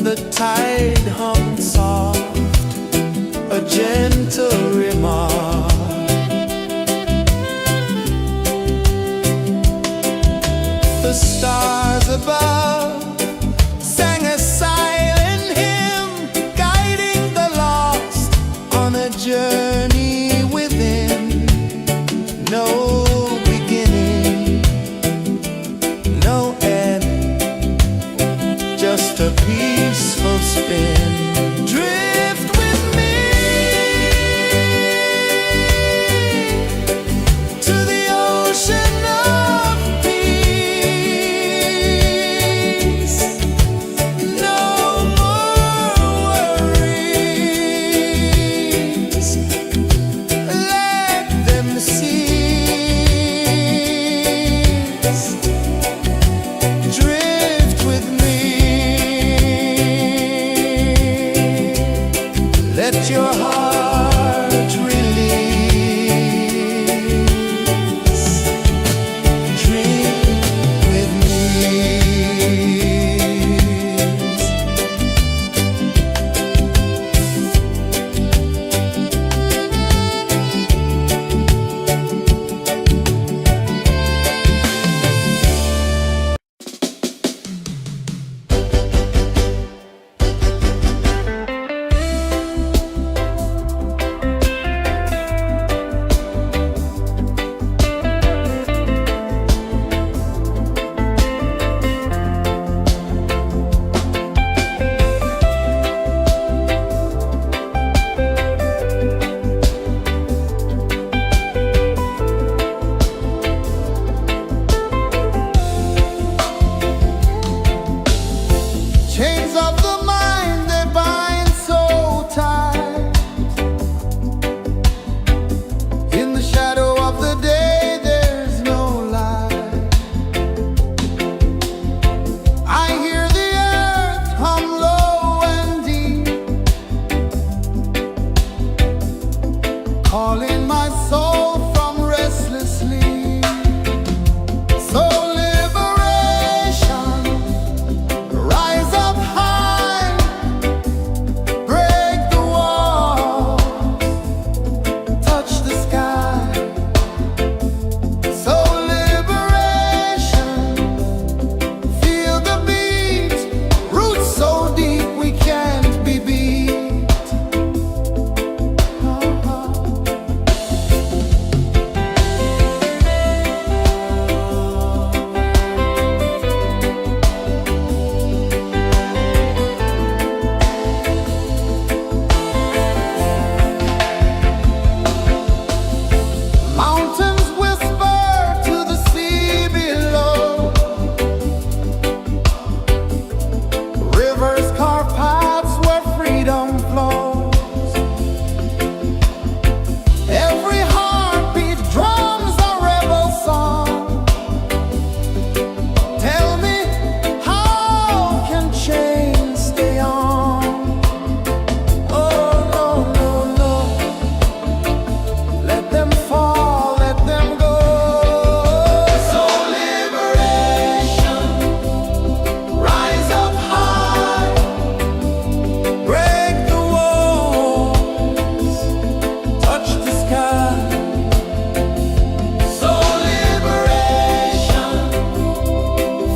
The tide hung soft, a gentle remark. The stars above sang a silent hymn, guiding the lost on a journey within. No beginning, no end, just a peaceful spin. Drift with me to the ocean of peace. No more worries, let them cease. Drift with me, let your heart release. Dream with me. Chains of the mind, they bind so tight. In the shadow of the day, there's no light. I hear the earth hum low and deep, calling my soul from restless sleep. So liberation, rise up high, break the walls, touch the sky. So liberation, feel the beat, roots so deep we can't be beat. Mountains whisper to the sea below, rivers carve paths where freedom flows. Every heartbeat drums a rebel song. Tell me, how can chains stay on? Oh no, no, no, let them fall, let them go. So liberation, rise up high, break the walls, touch the sky. So liberation,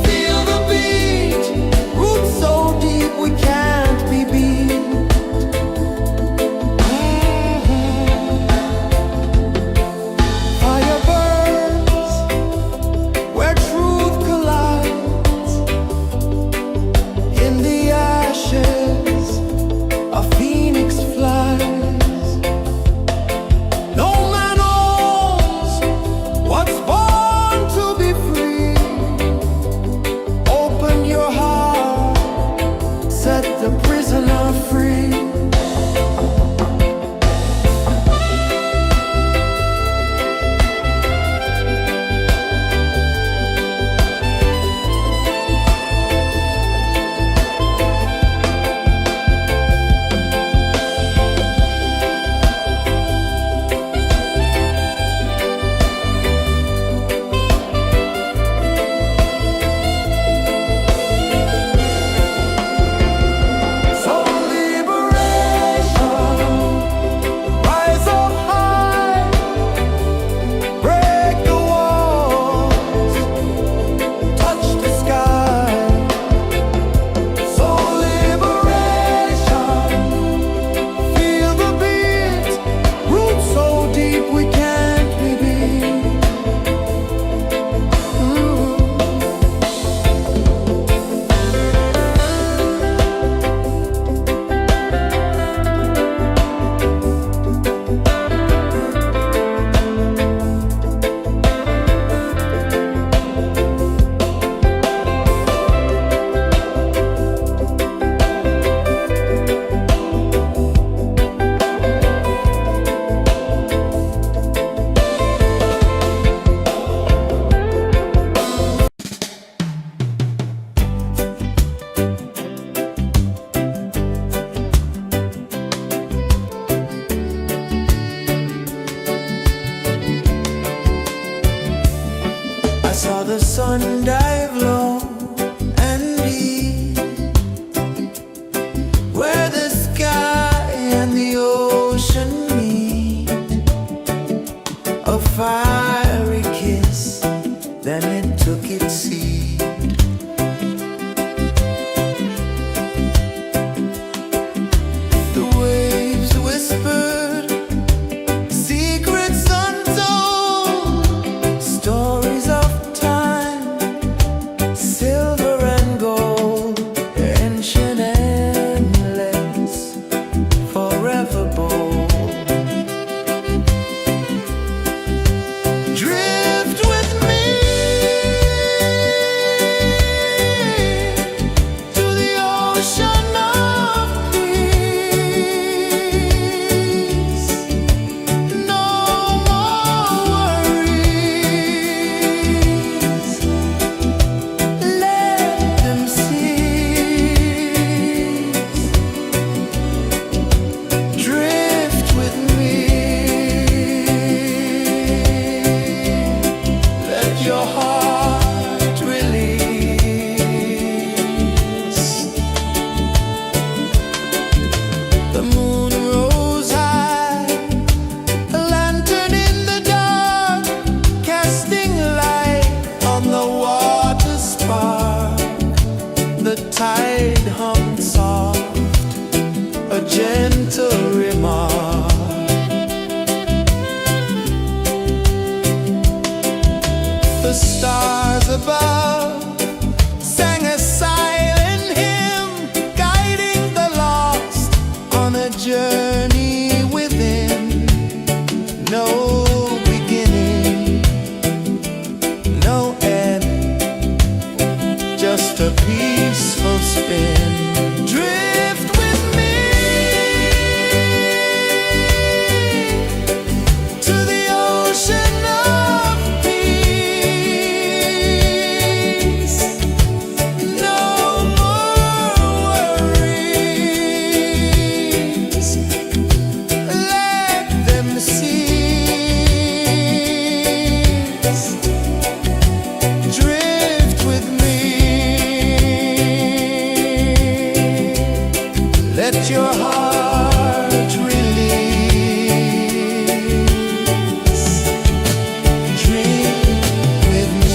feel the beat, roots so deep we can't be beat. Fire burns where truth collides. In the ashes, a phoenix flies. No man owns what's born to be free. Open your heart, set the prisoner free. journey within, no beginning, no end, just a peaceful spin. Drift with me to the ocean of peace. No more worries, let them cease. Drift with me, let your heart release. Dream with me.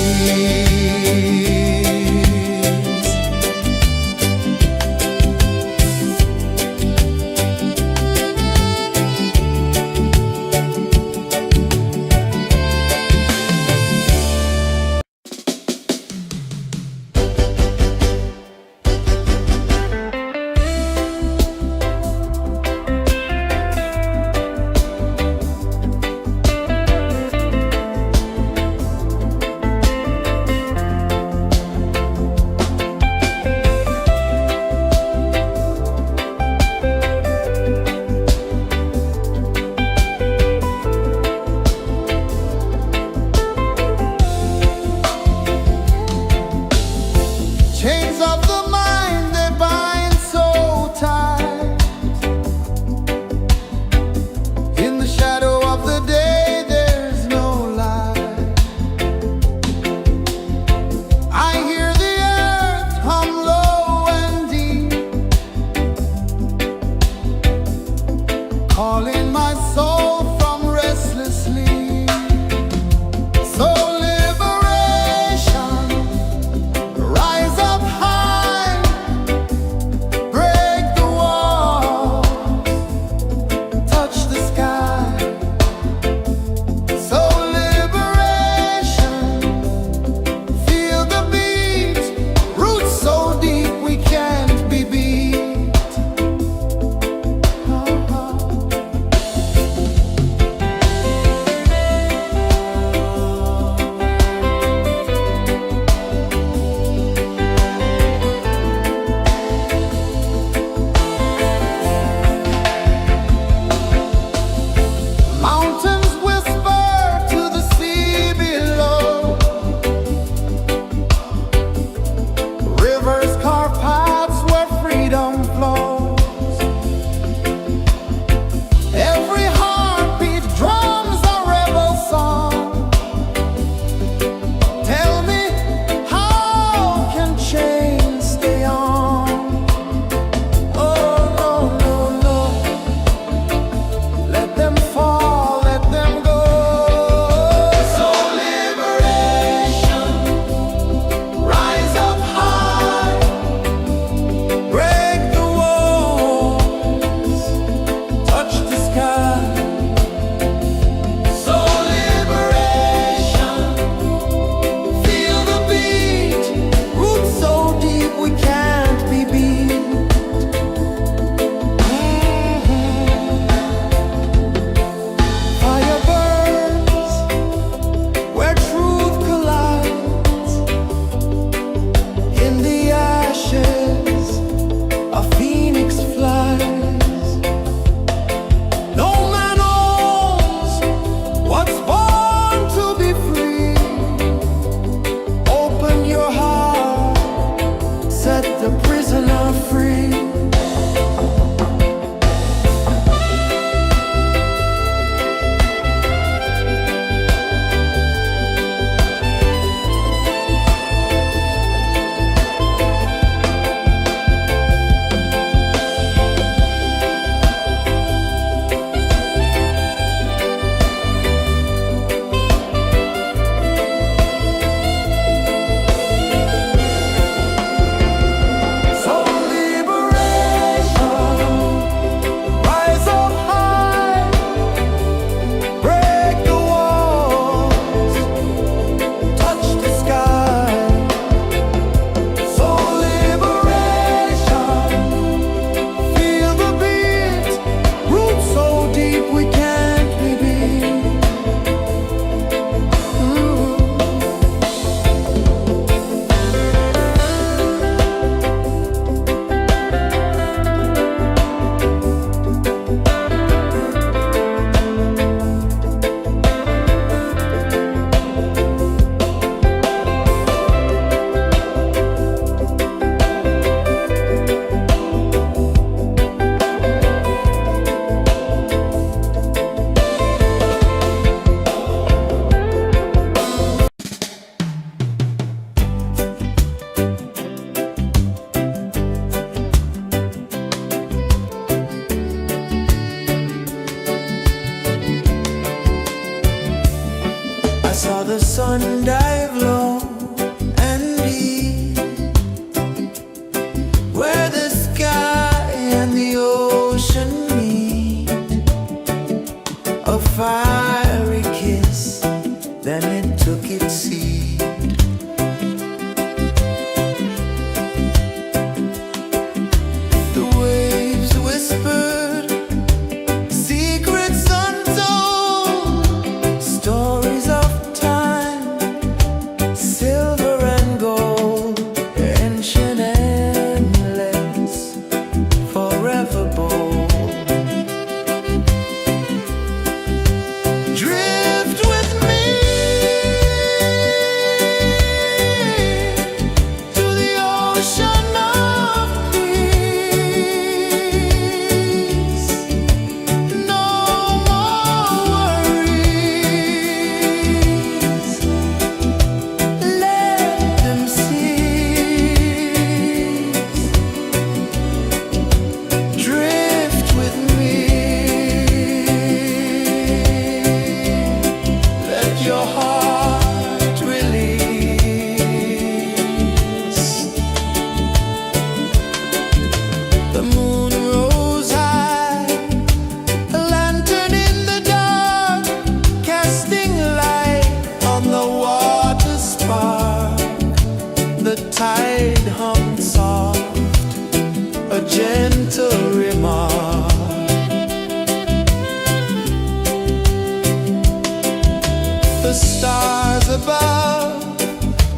sun dive low and deep, where the sky and the ocean meet. A fiery kiss, then it took its seat. The waves whispered secrets untold, stories of time, silver and gold, ancient, endless, forever bold. Drift with me to the ocean of peace. No more worries, let them cease. Drift with me, let your heart release. The moon rose high, a lantern in the dark, casting light on the water spark. The tide hummed soft, a gentle remark. The stars above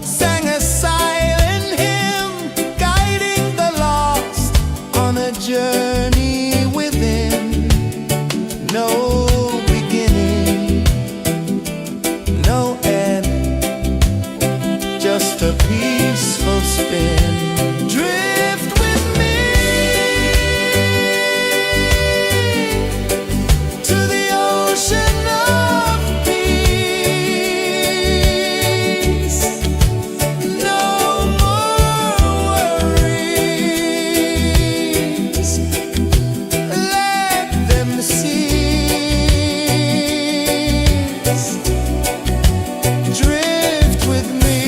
sang a silent hymn, guiding the lost on a journey within. No beginning, no end, just a peaceful spin. Drift with me to the ocean of peace. No more worries, let them cease. Drift with me,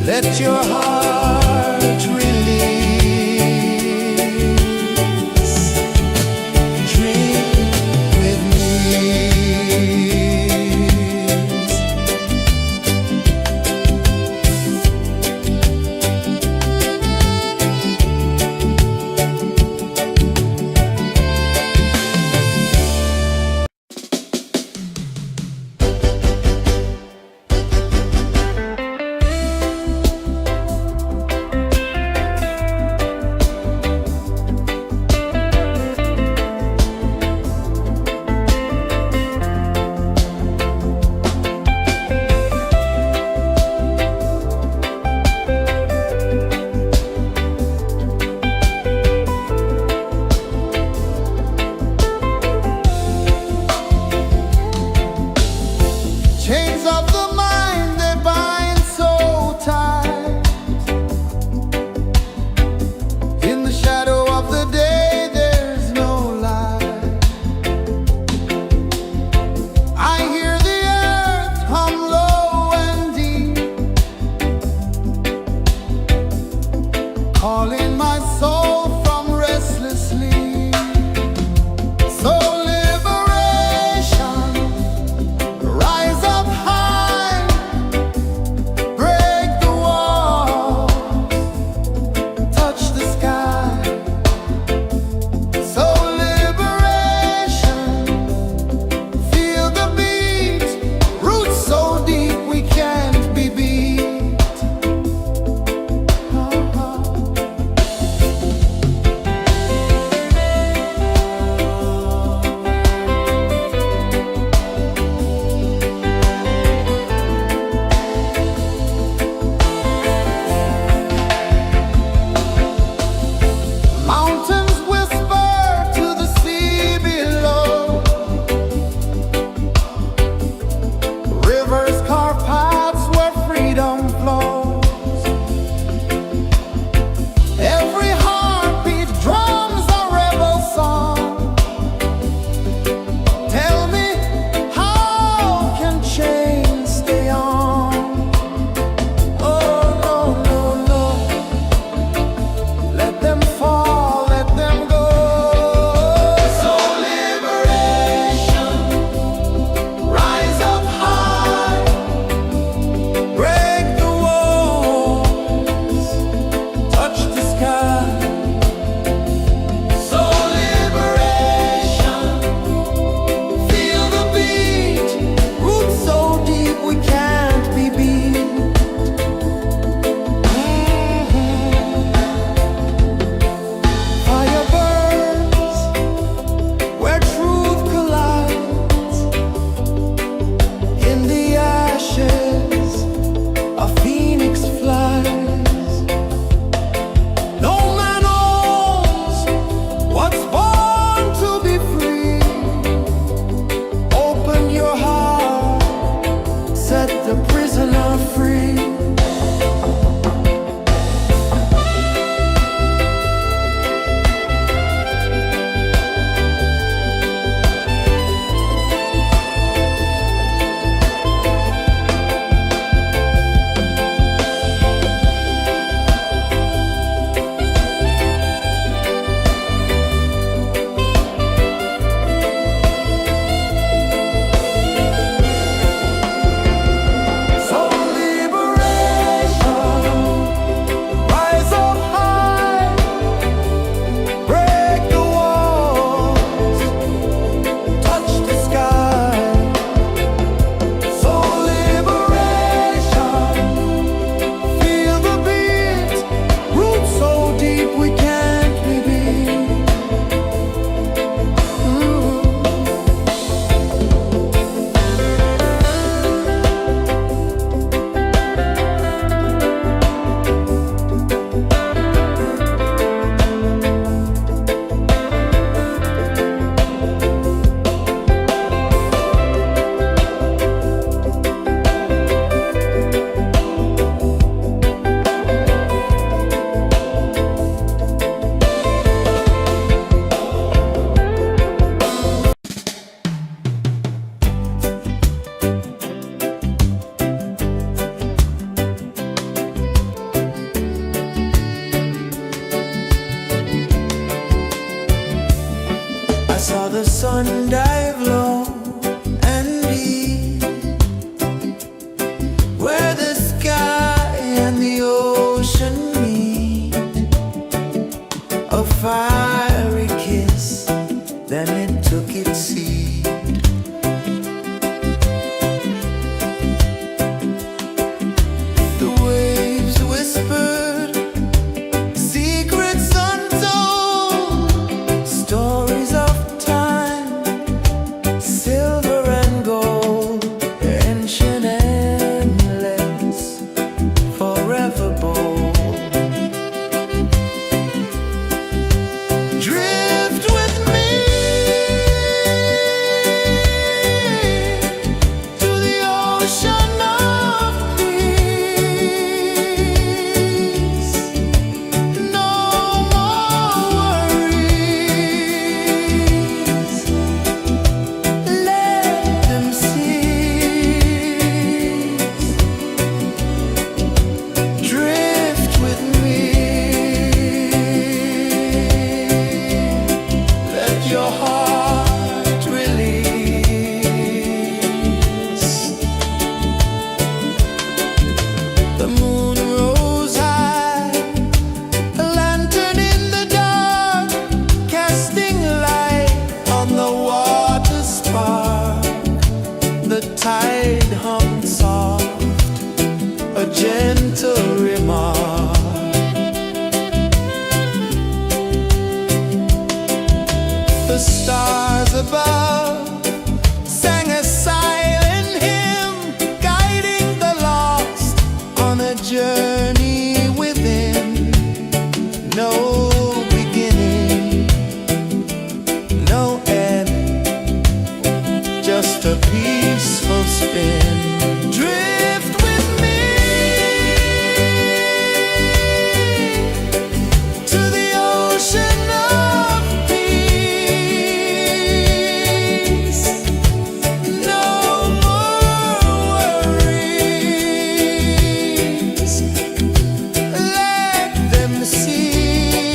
let your heart release. Dream with me. Chains of the mind, they bind so tight. In the shadow of the day, there's no light. I hear the earth hum low and deep, calling my soul from restless sleep. So liberation, rise up high, break the walls, touch the sky. So liberation, feel the beat, roots so deep we can't be beat. sun dive low and deep, where the sky and the ocean meet. A fiery kiss, then it took its seat. The waves whispered secrets untold, stories of time, silver and gold, ancient, endless, forever bold. Drift with me to the ocean of peace. No more worries, let them cease. Drift with me, let your heart release. The moon rose high, a lantern in the dark, casting light on the water spark. The tide hummed soft, a gentle remark. The stars above sang a silent hymn, guiding the lost on a journey within. No beginning, no end, just a peaceful spin. Drift with me to the ocean of peace. No more worries, let them cease.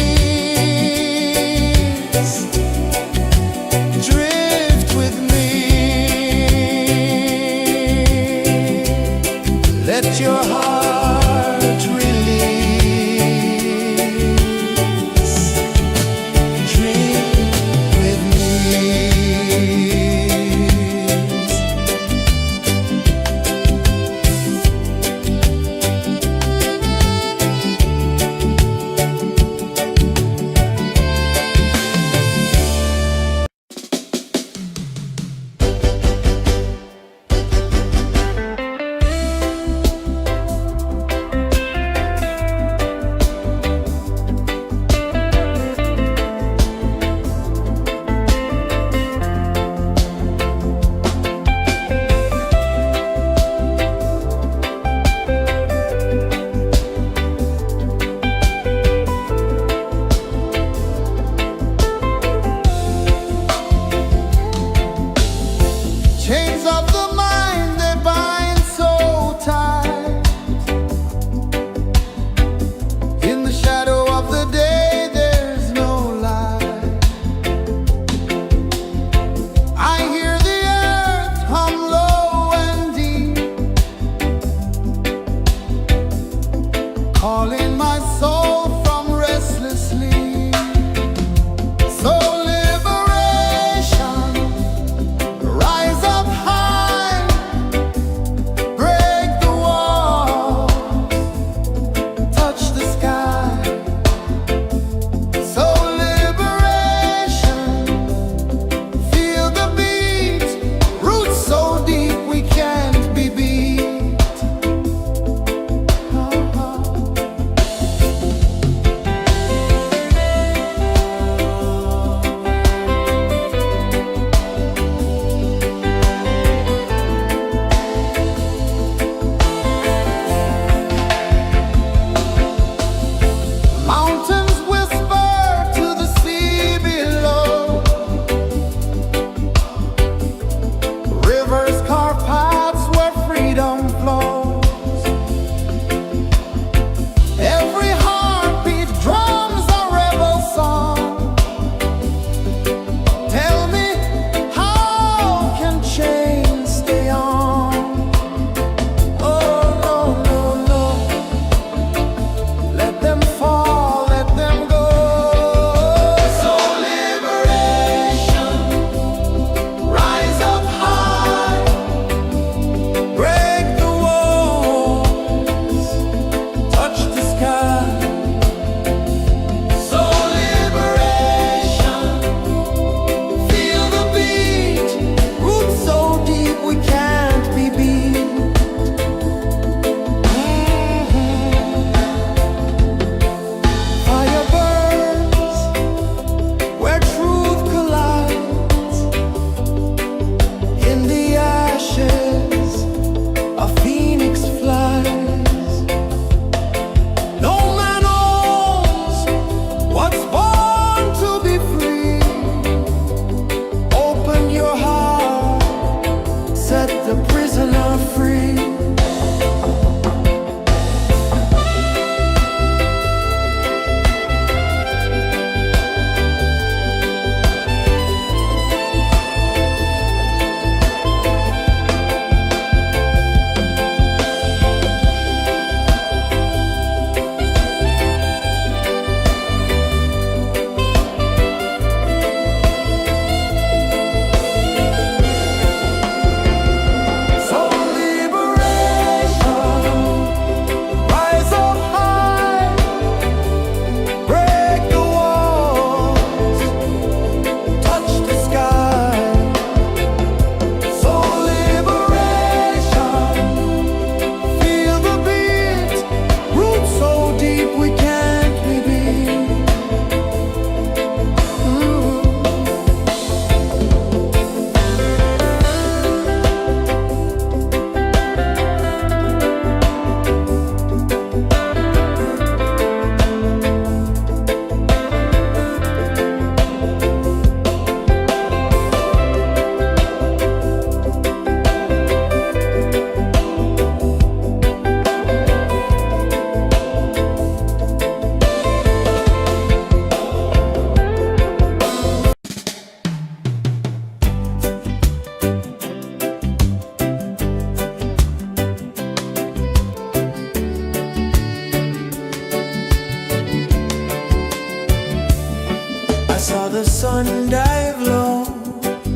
the sun dive low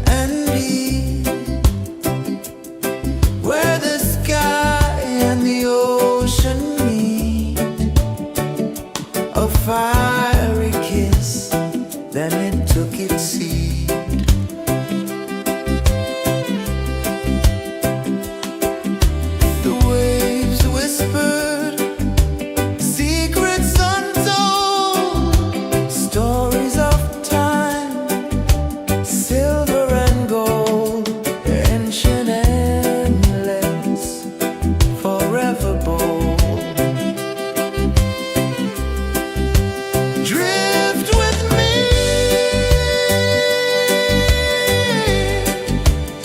and deep, where the sky and the ocean meet. A fiery kiss, then it took its seat. The waves whispered secrets untold, stories of time, silver and gold, ancient endless, forever bold. Drift with me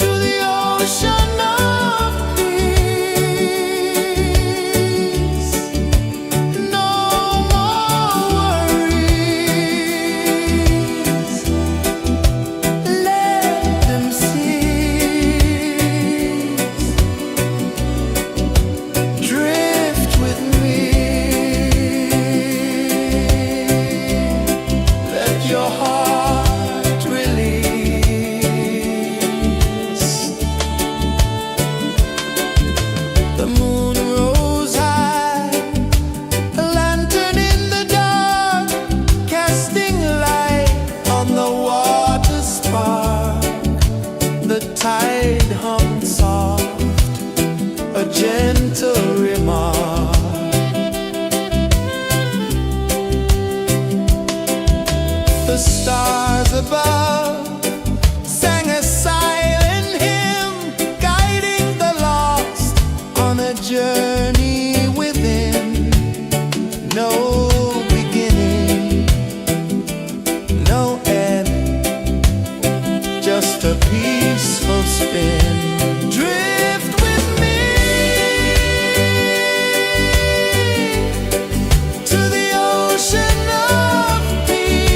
to the ocean of peace. No more worries, let them cease. Drift with me, let your heart release. The moon rose high, a lantern in the dark, casting light on the water spark. The tide hummed soft, a gentle remark. The stars above sang a silent hymn, guiding the lost on a journey within. No beginning, no end, just a peaceful spin. Drift with me to the ocean of peace.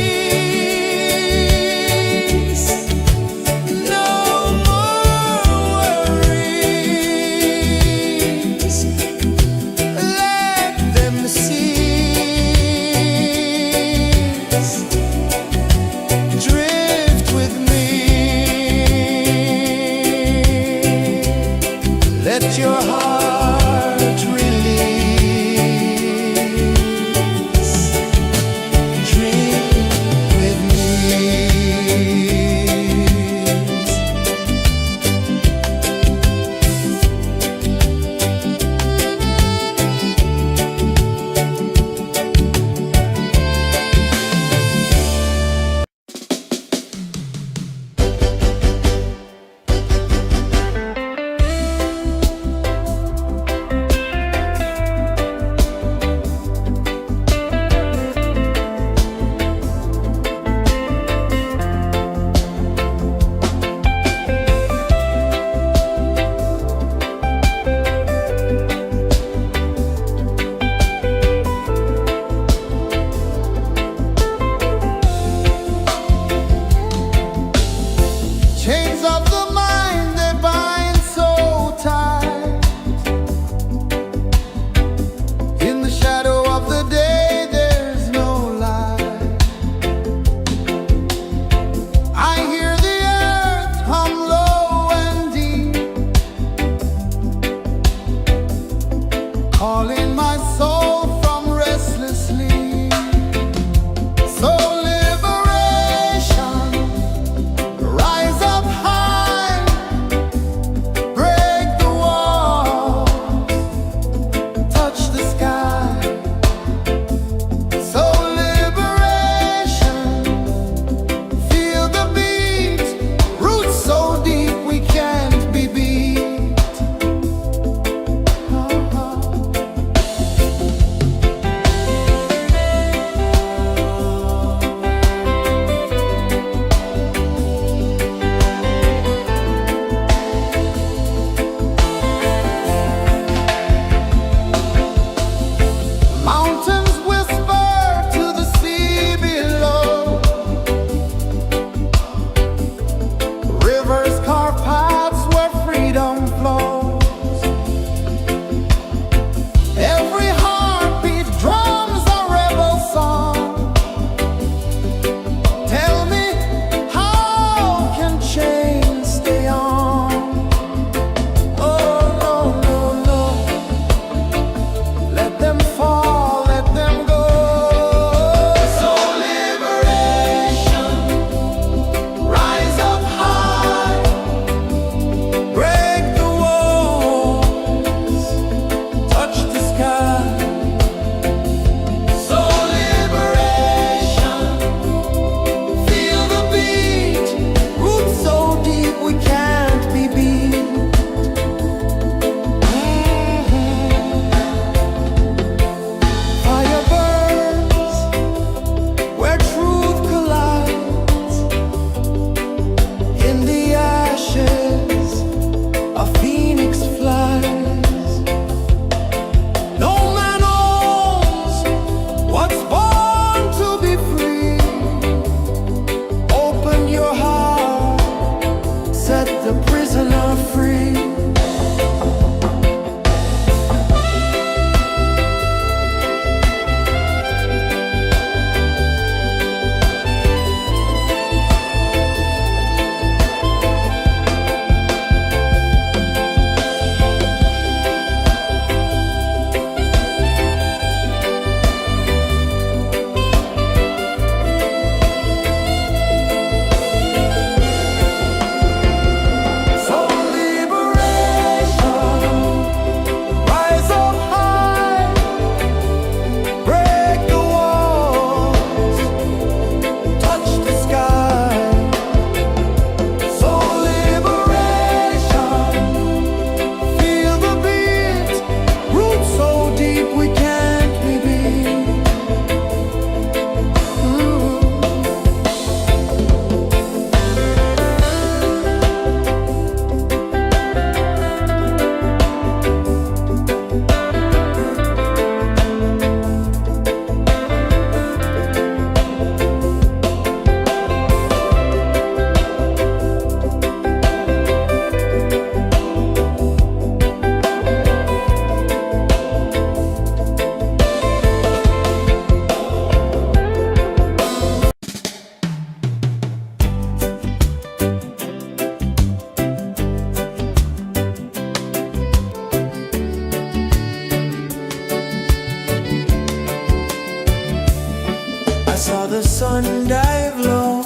the sun dive low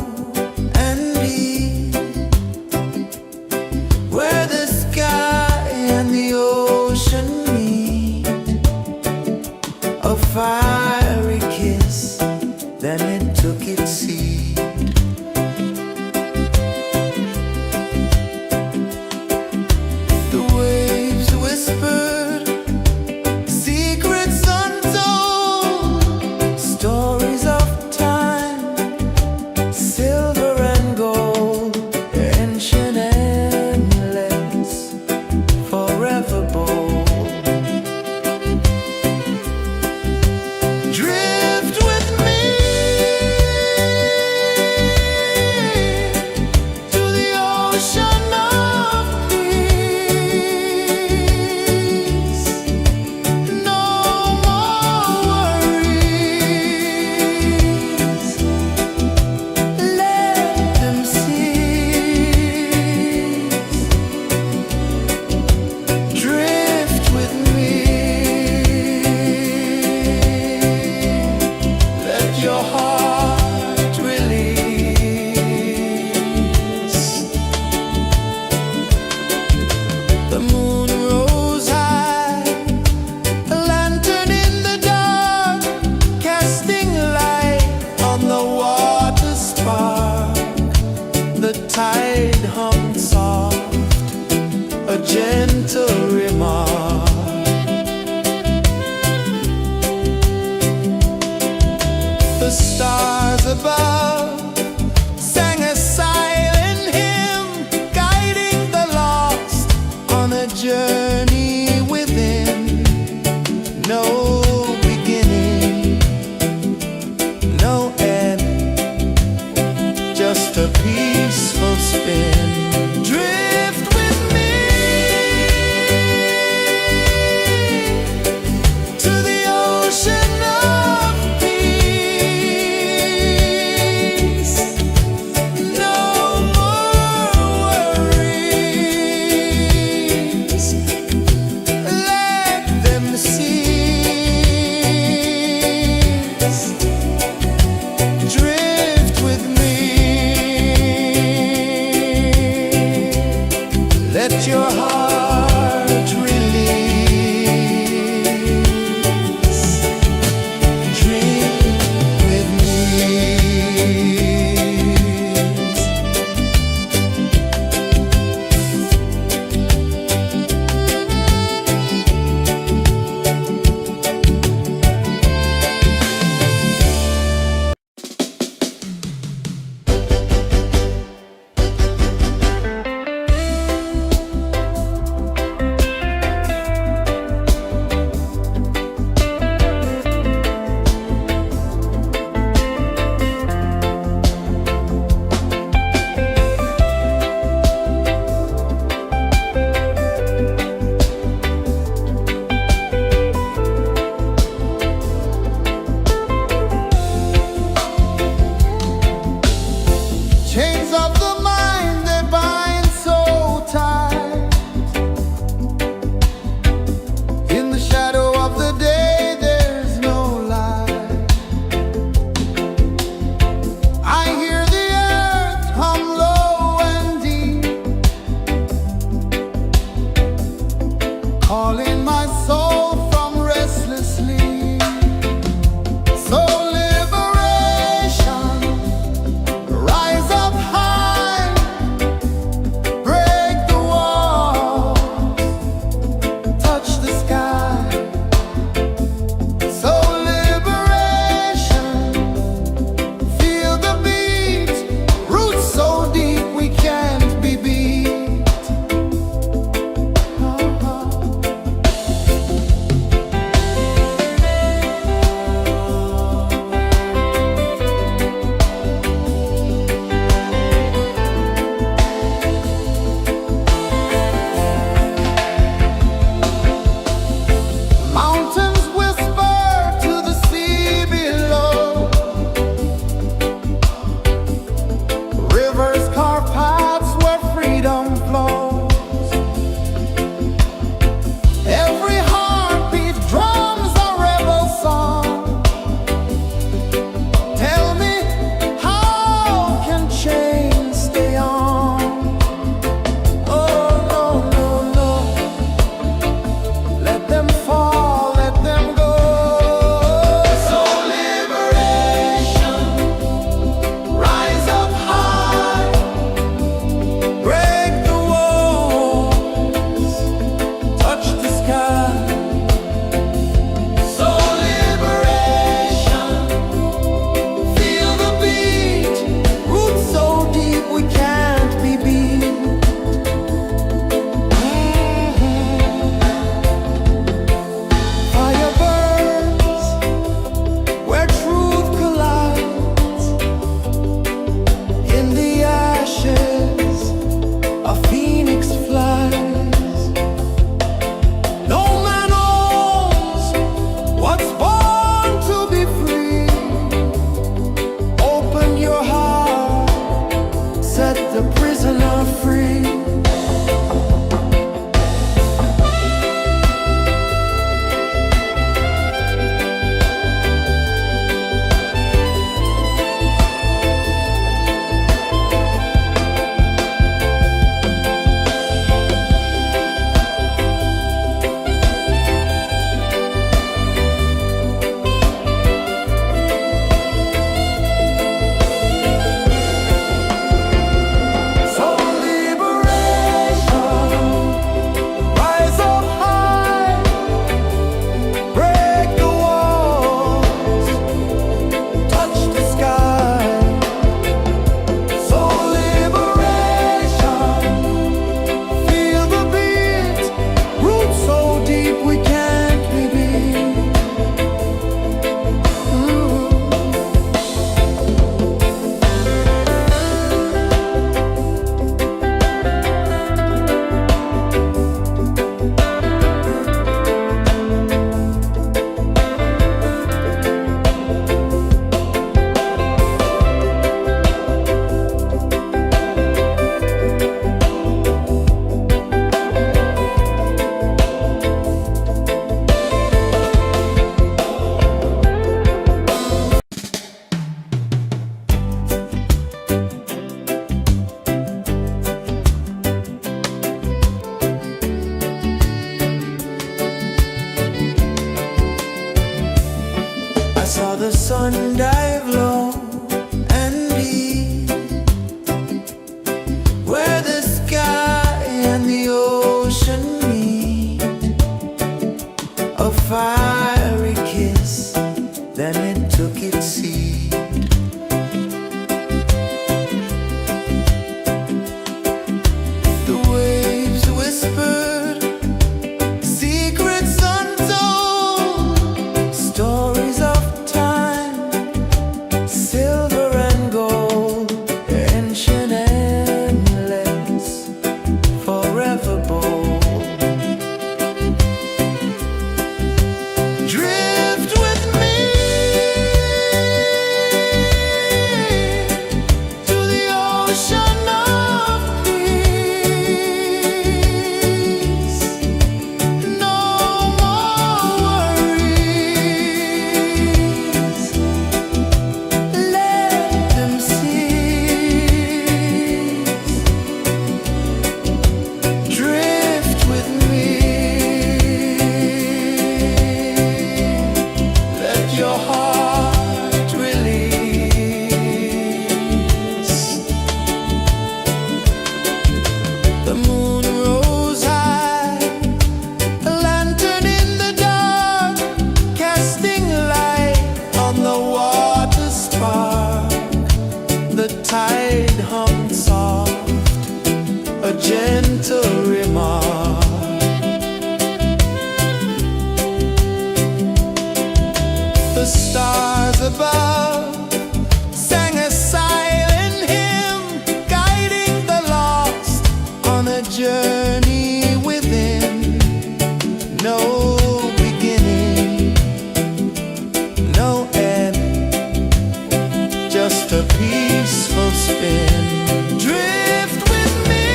and deep, where the sky and the ocean meet. A fiery kiss, then it took its seed. The waves whispered secrets untold, stories of time, silver and gold, ancient, endless, forever bold. Drift with me to the ocean of peace. No more worries, let them cease. Drift with me, let your heart release. The moon rose high, a lantern in the dark, casting light on the water spark. The tide hummed soft, a gentle remark. The stars above sang a silent hymn, guiding the lost on a journey within. No beginning, no end, just a peaceful spin. Drift with me to the ocean of peace. silver and gold, ancient, endless, forever bold. Drift with me to the ocean of peace. No more worries. Let them cease. Drift with me. Let your heart release. The moon rose high, a lantern in the dark, casting light on the water spark. The tide hummed soft, a gentle remark. The stars above sang a silent hymn, guiding the lost on a journey within. No beginning, no end, just a peaceful spin. Drift with me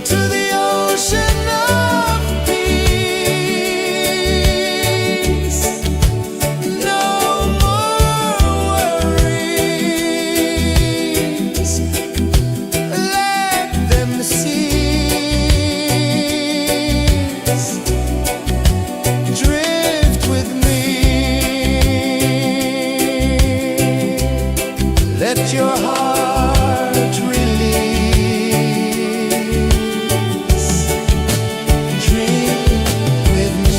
to the ocean of peace. No more worries. Let them cease. Drift with me. Let your heart release. Dream with me.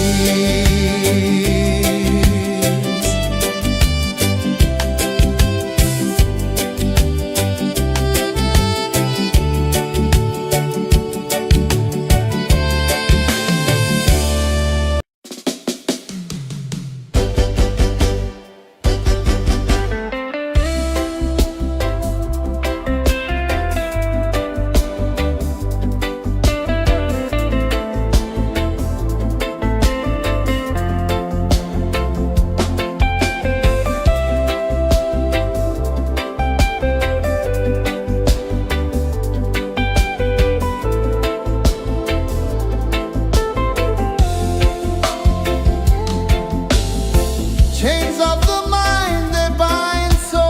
Chains of the mind, they bind so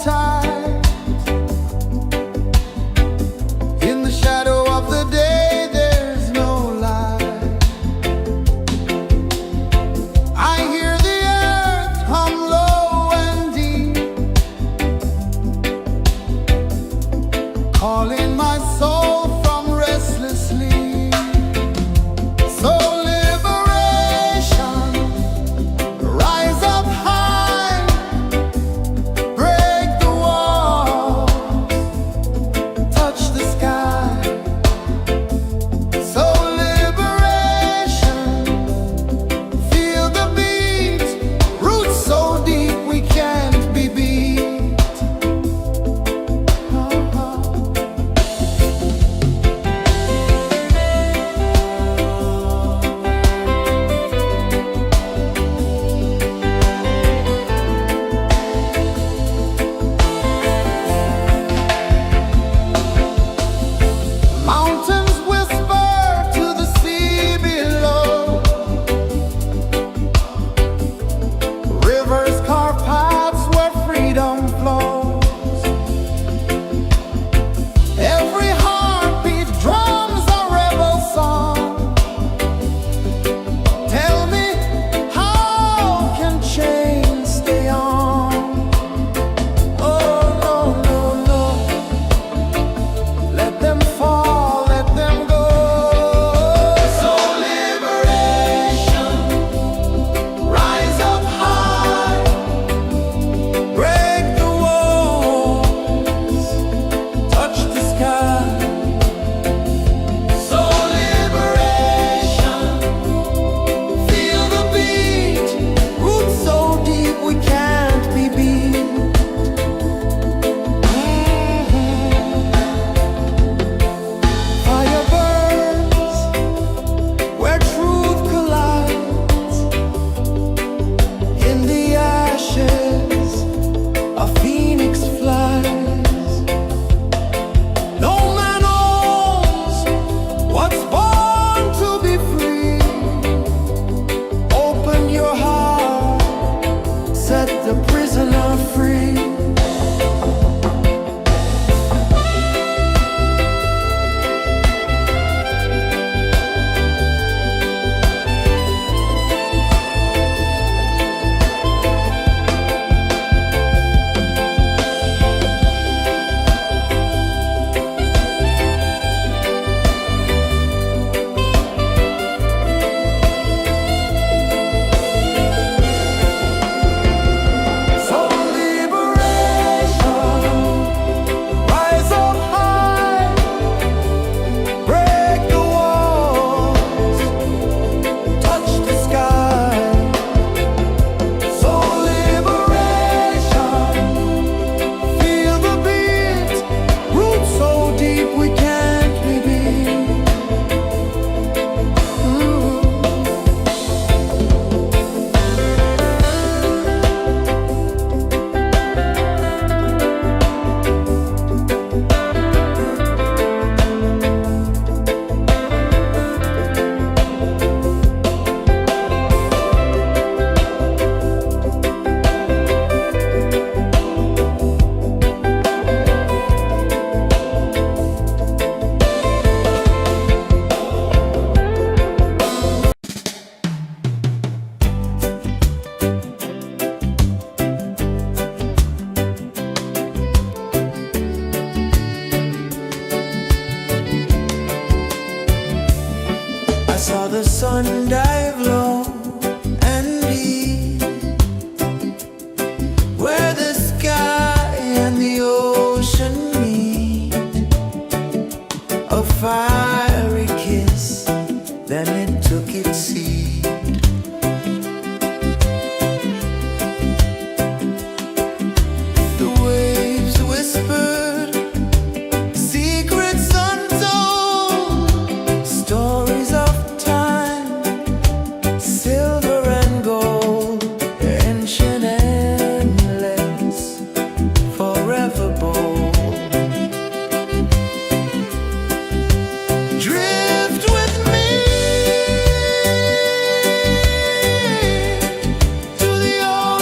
tight. In the shadow of the day, there's no light. I hear the earth hum low and deep, calling my soul from restless sleep. So liberation, rise up high.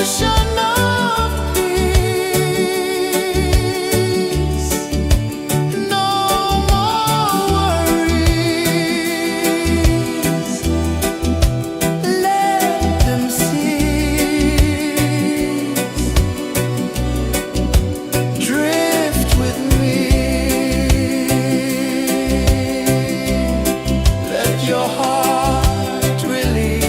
ocean of peace. No more worries. Let them cease. Drift with me. Let your heart release.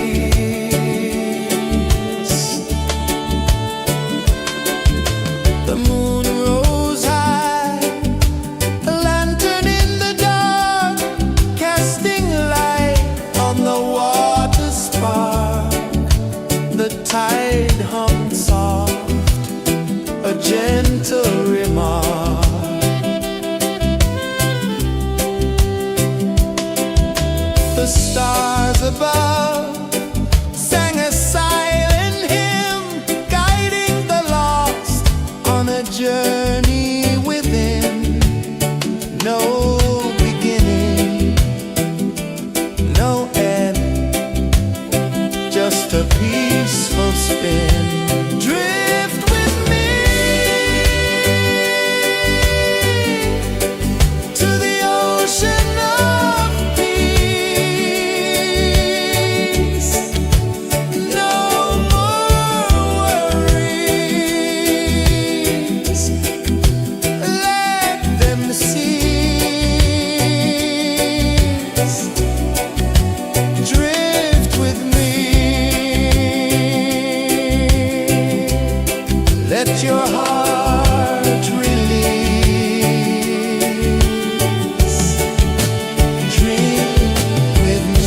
The moon rose high, a lantern in the dark, casting light on the water spark. The tide hummed soft, a gentle remark. The stars above sang a silent hymn, guiding the lost on a journey within. No beginning, no end, just a peaceful spin. Drift with me to the ocean of peace. No more worries. Let them cease. Drift with me. Let your heart release. Dream with me.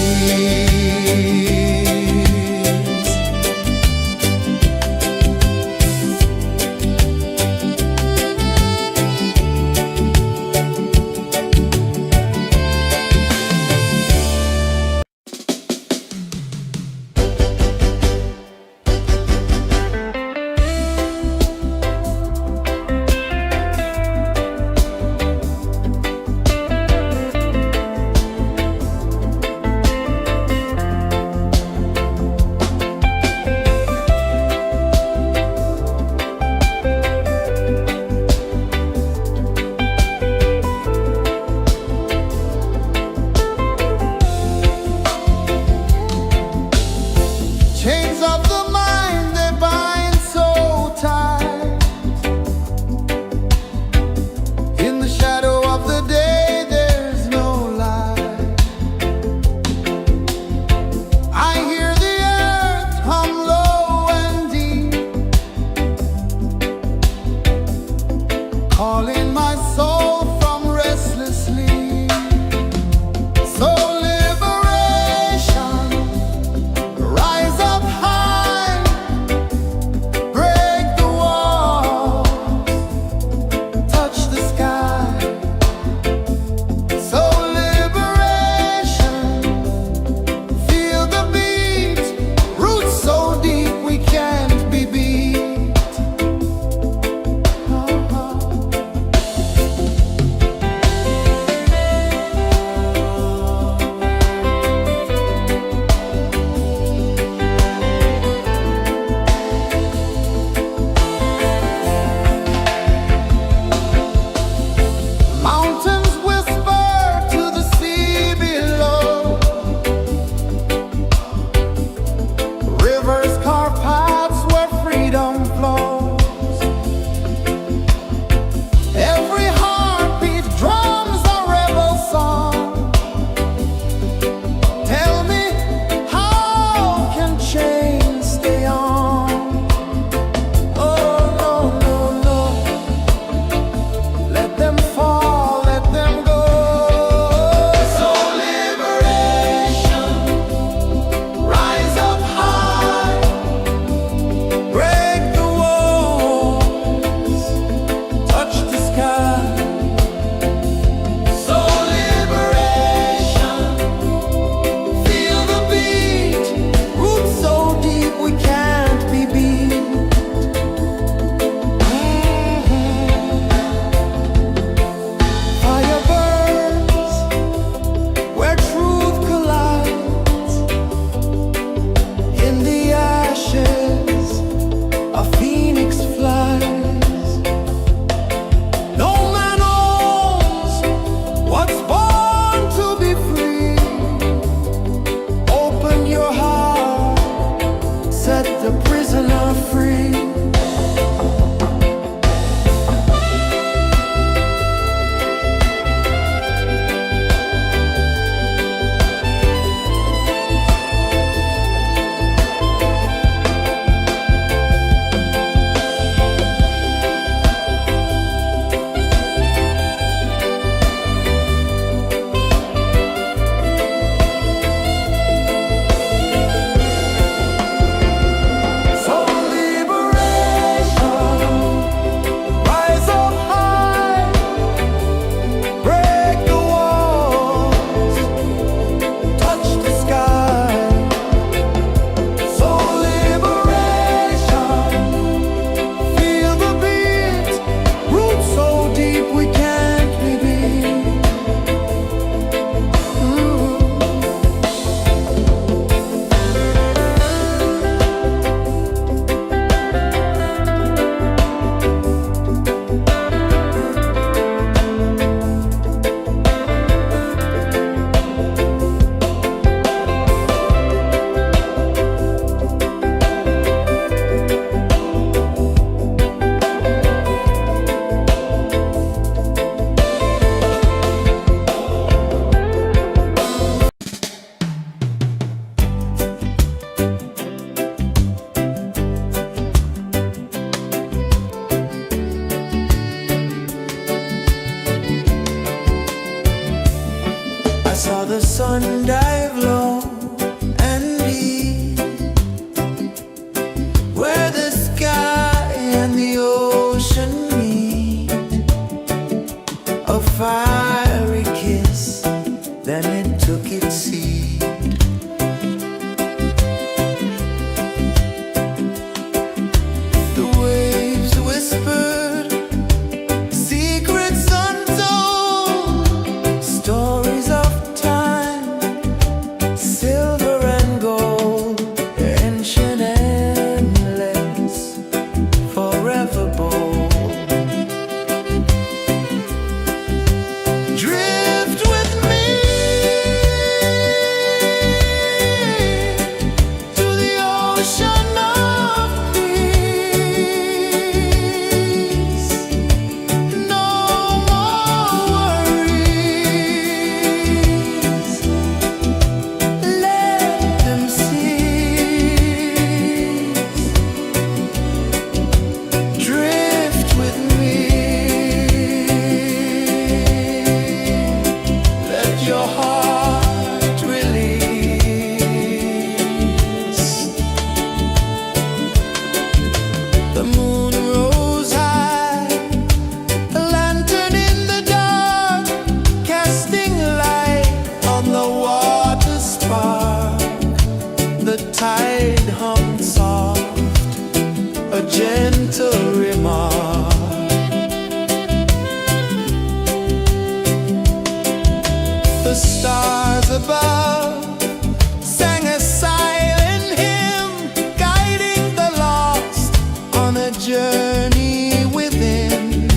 my journey within.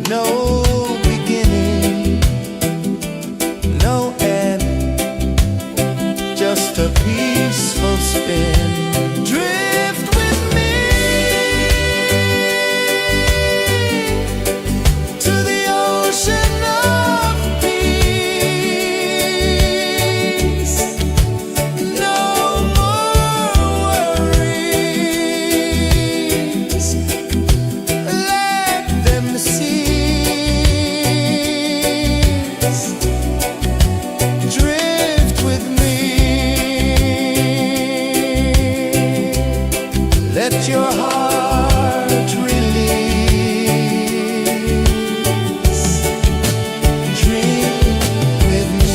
No beginning, no end, just a peaceful spin. Drift with me to the ocean of peace. No more worries, let them cease. Drift with me, let your heart release. Dream with me.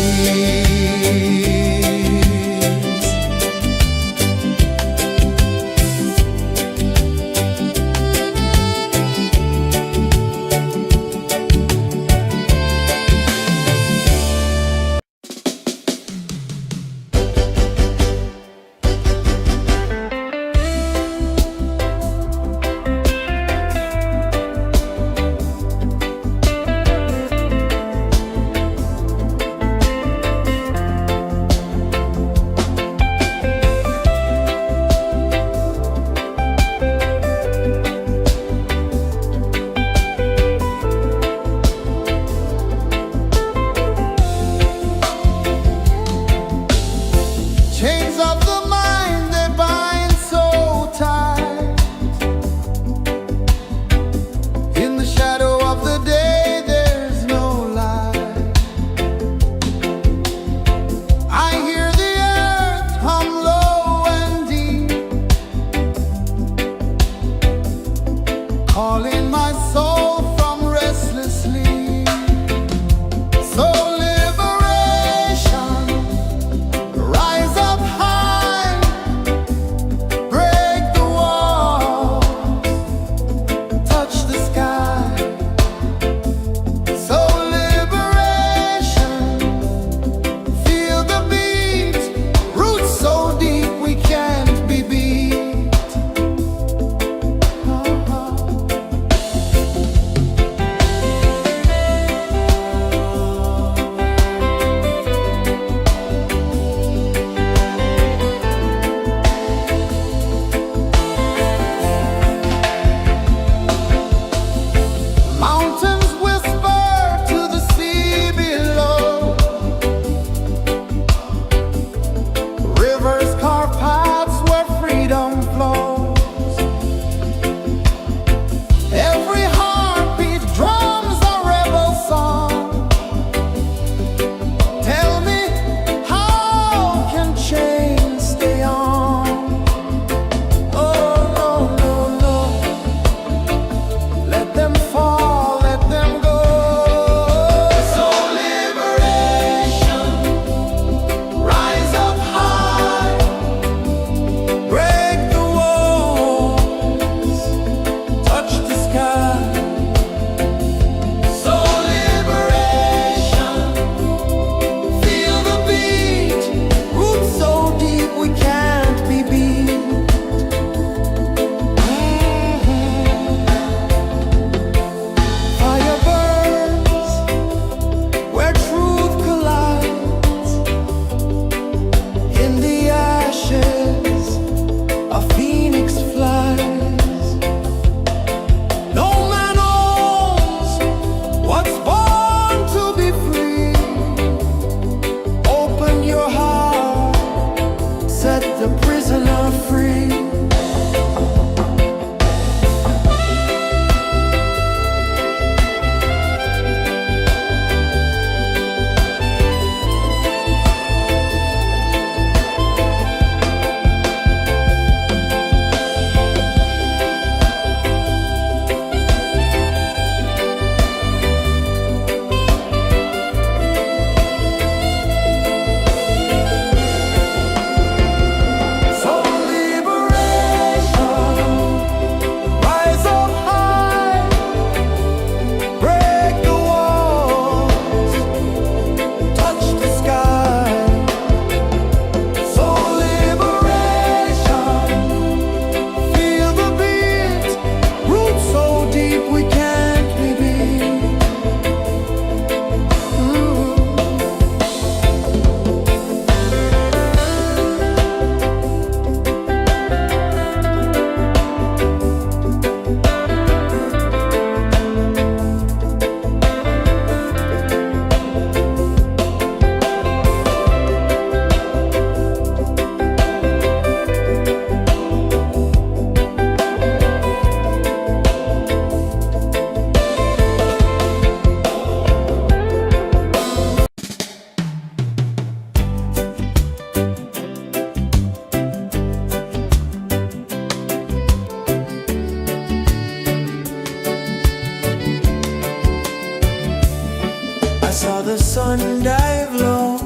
sun dive low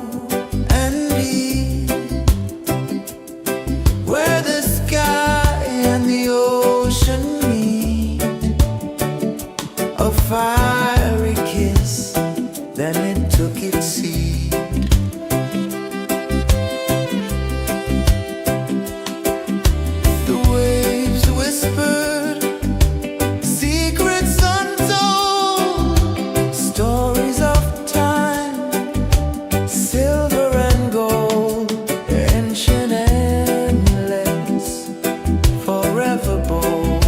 and deep, where the sky and the ocean meet, a fiery kiss, then it took its seed. The waves whispered secrets untold, stories of time, silver and gold, ancient, endless, forever bold.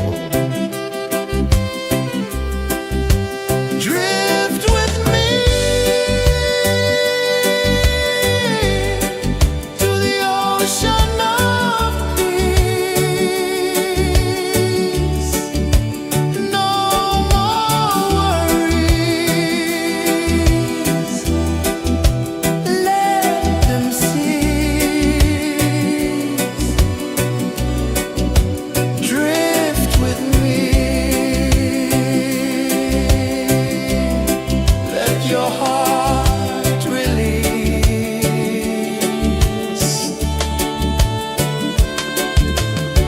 Drift with me to the ocean of peace. No more worries, let them cease. Drift with me, let your heart release.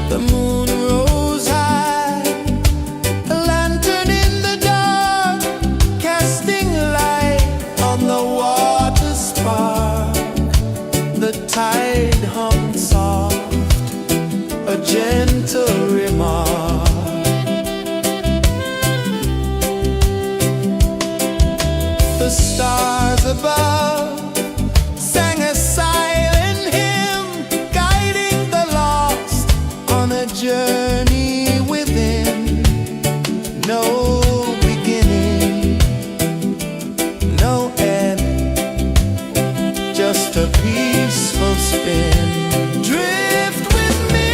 The moon rose high, a lantern in the dark, casting light on the water spark. The tide hummed soft, a gentle remark. The stars above sang a silent hymn, guiding the lost on a journey within. No beginning, no end, just a peaceful spin. Drift with me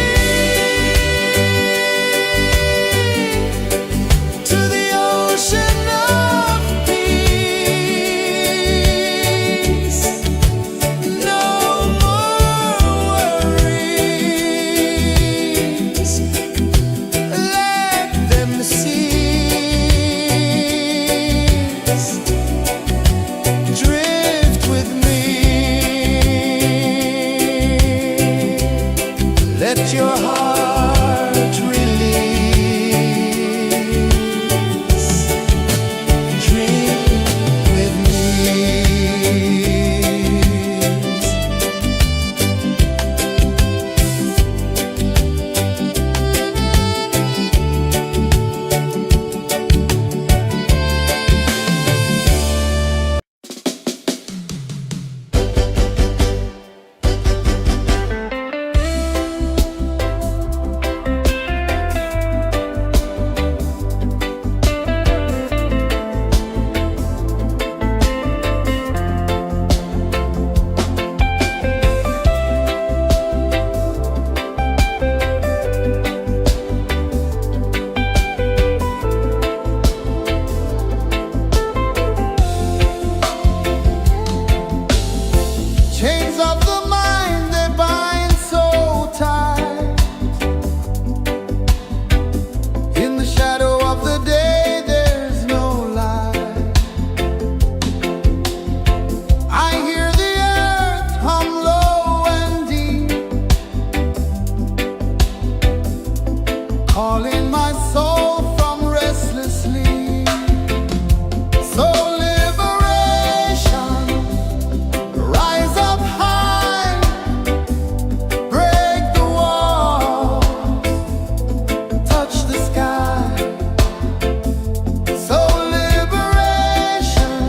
to the ocean of peace. No more worries, let them cease. Drift with me, let your heart release. Drift with me. Chains of the mind, they bind so tight. In the shadow of the day, there's no light. I hear the earth hum low and deep, calling my soul from restless sleep. So liberation, rise up high, break the walls, touch the sky. So liberation,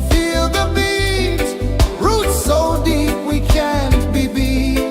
feel the beat, roots so deep we can't be beat.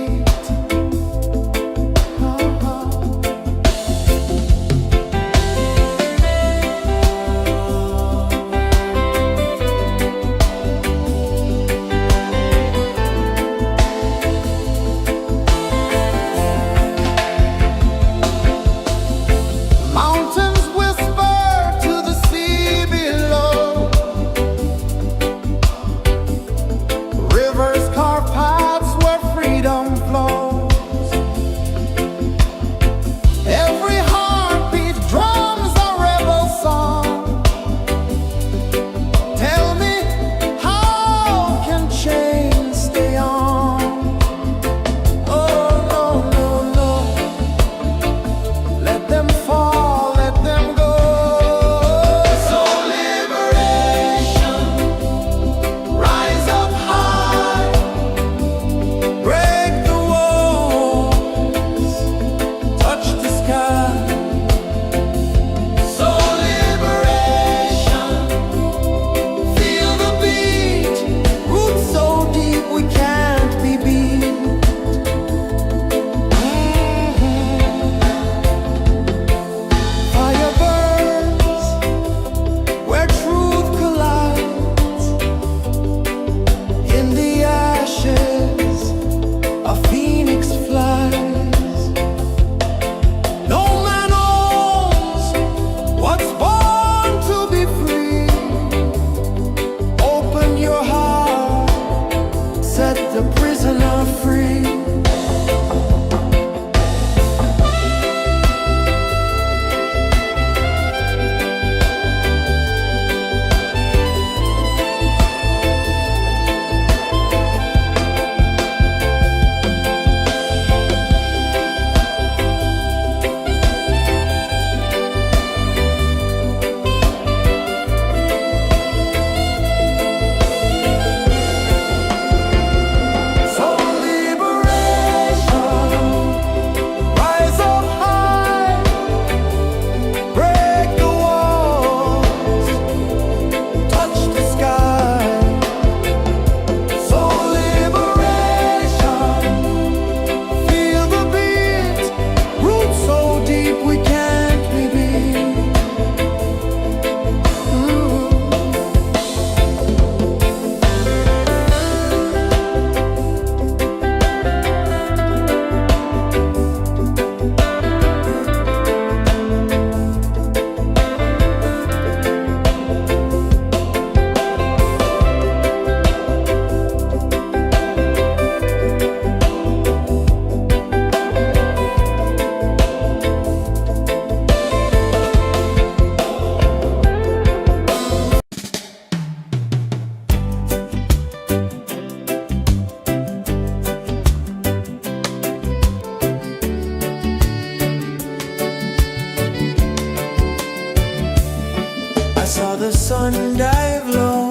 the sun dive low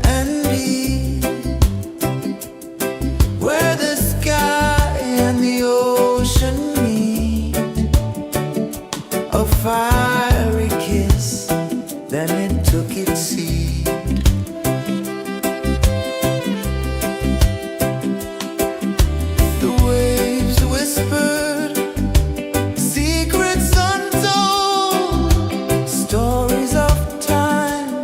and deep, where the sky and the ocean meet. A fiery kiss, then it took its seat. The waves whispered secrets untold, stories of time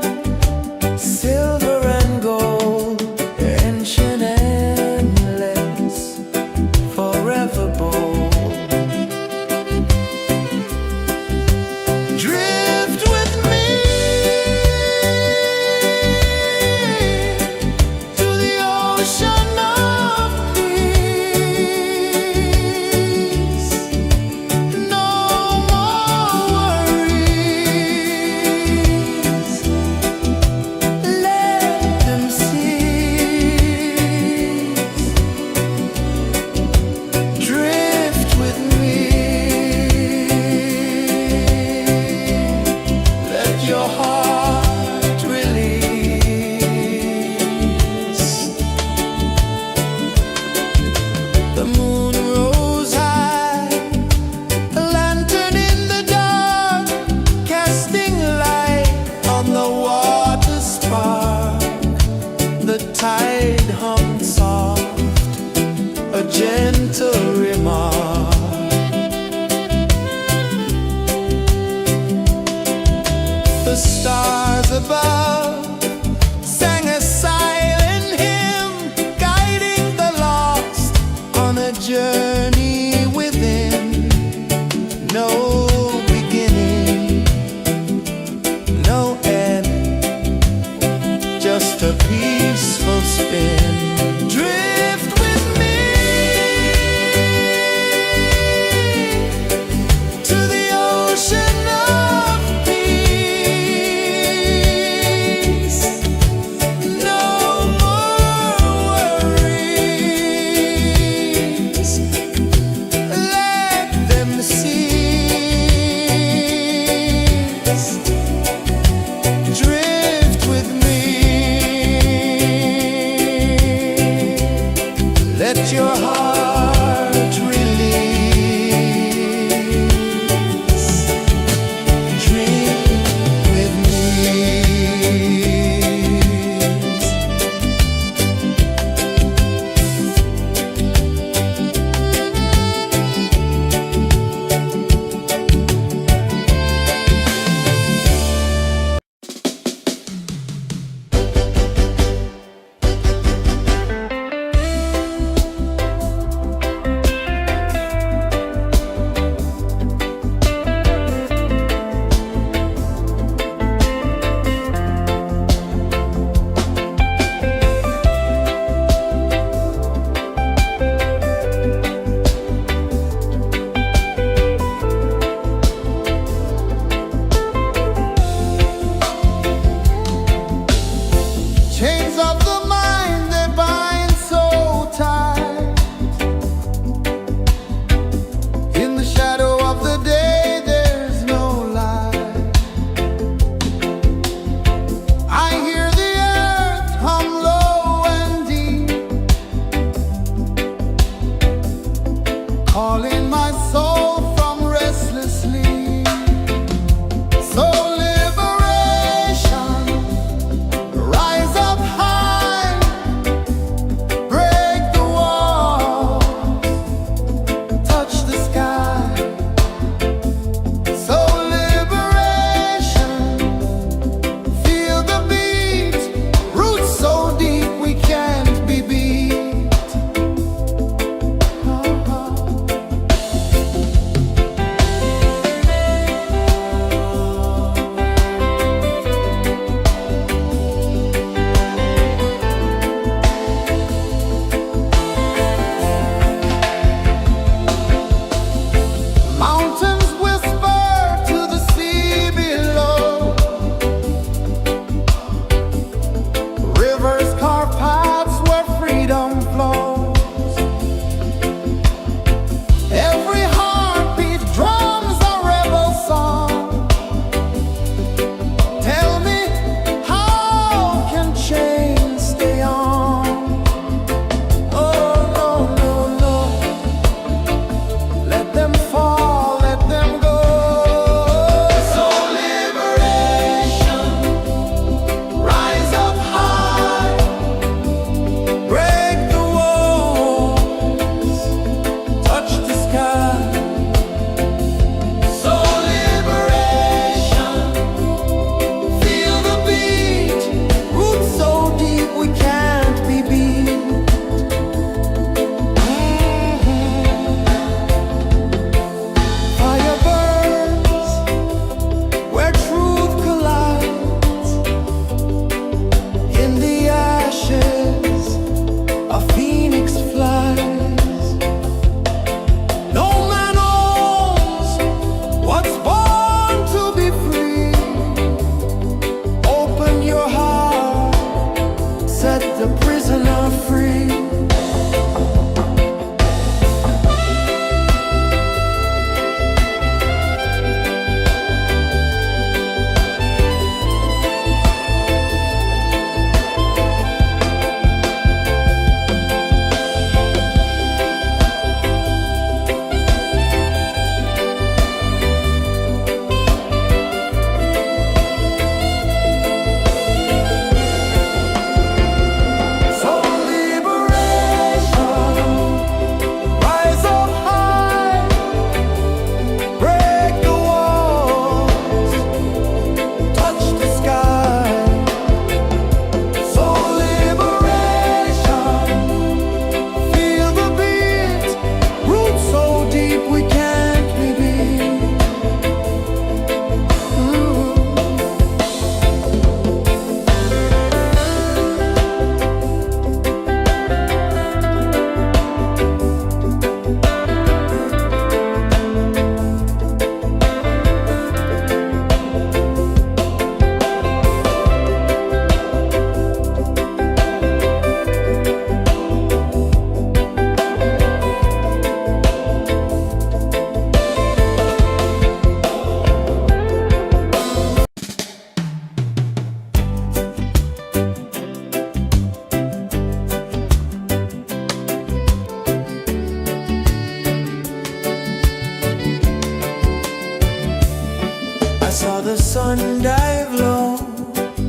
saw the sun dive low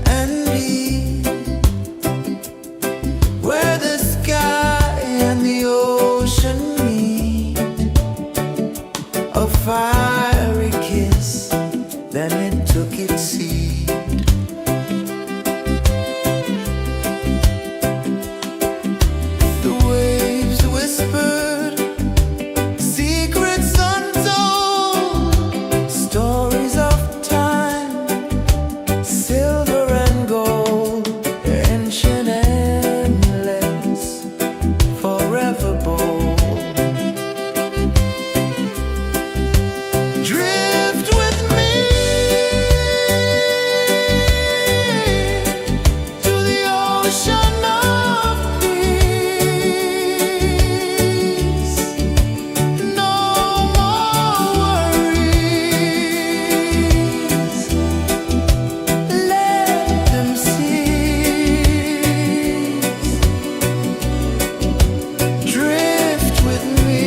and deep, where the sky and the ocean meet. A fiery kiss, then it took its seat. The waves whispered secrets untold, stories of time, silver and gold, ancient, endless, forever bold. Drift with me to the ocean of peace. No more worries, let them cease. Drift with me,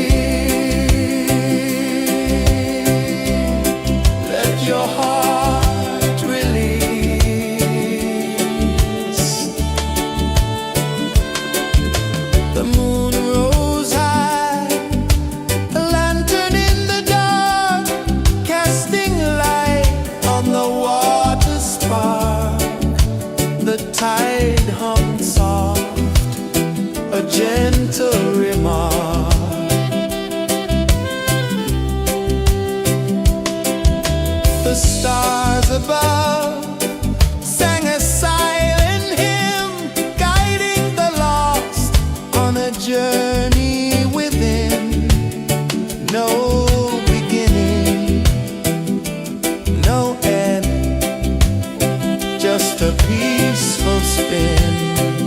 let your heart release. The moon rose high, a lantern in the dark, casting light on the water spark. The tide hummed soft, a gentle remark. The stars above sang a silent hymn, guiding the lost on a journey within. No beginning, no end, just a peaceful spin.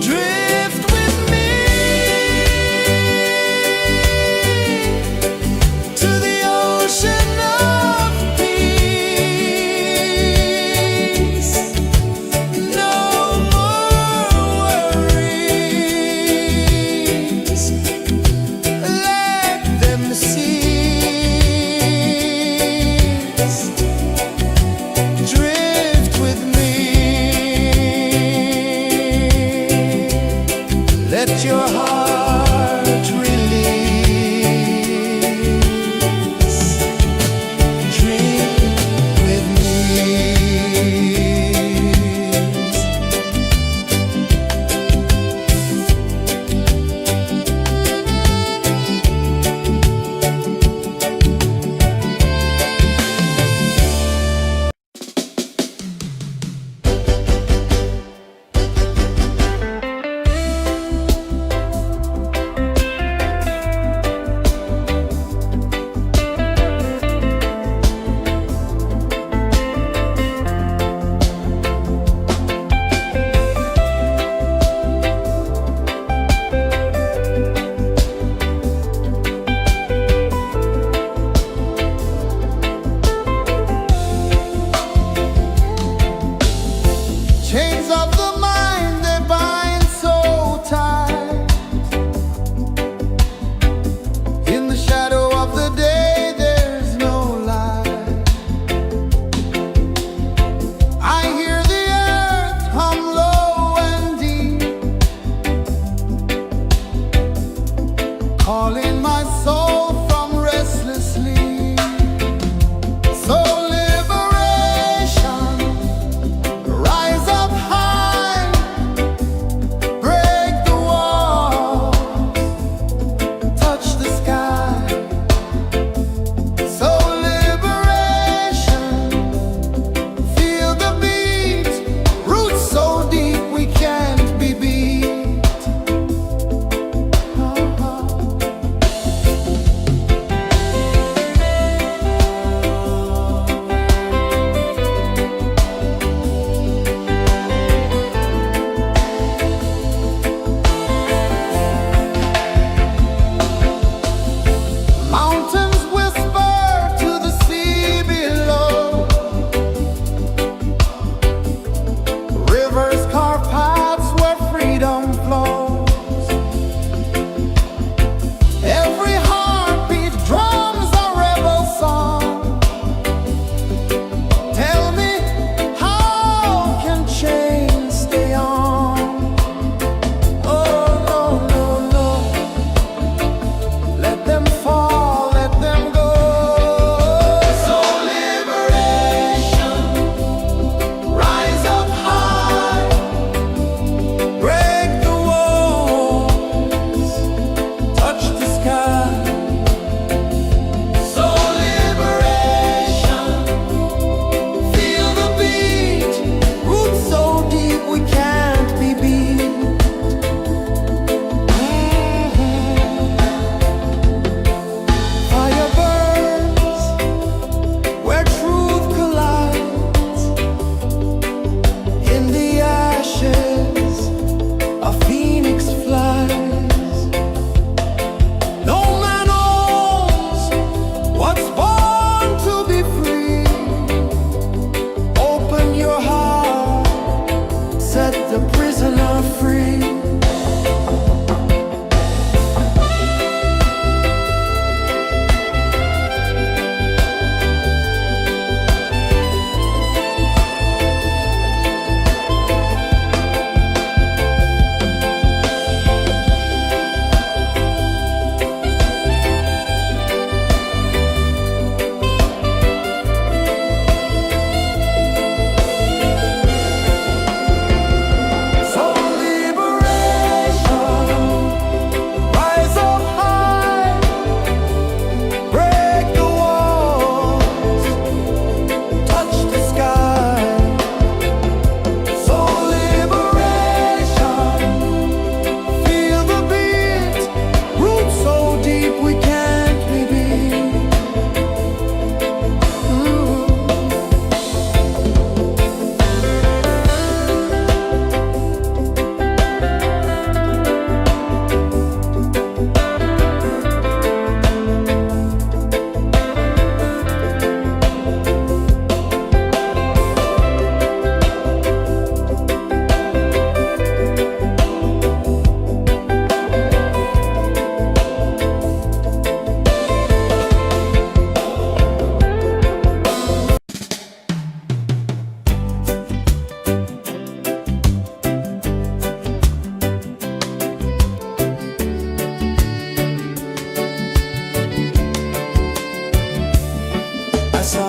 Drift with me to the ocean of peace.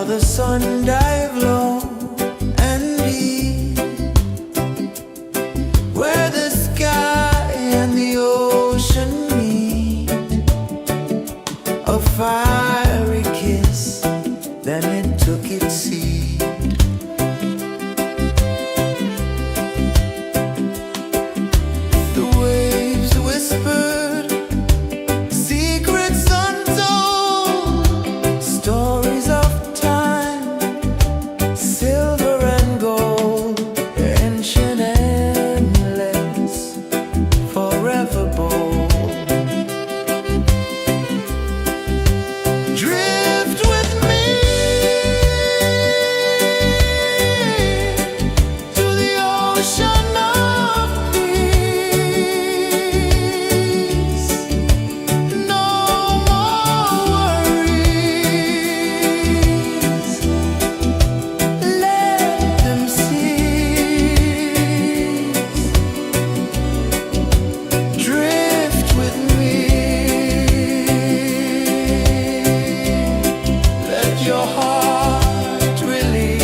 saw the sun dive low and deep, where the sky and the ocean meet. A fiery kiss, then it took its seat. The waves whispered secrets untold, stories of time, silver and gold, ancient, endless, forever bold. Drift with me to the ocean of peace. No more worries. Let them cease. Drift with me. Let your heart release.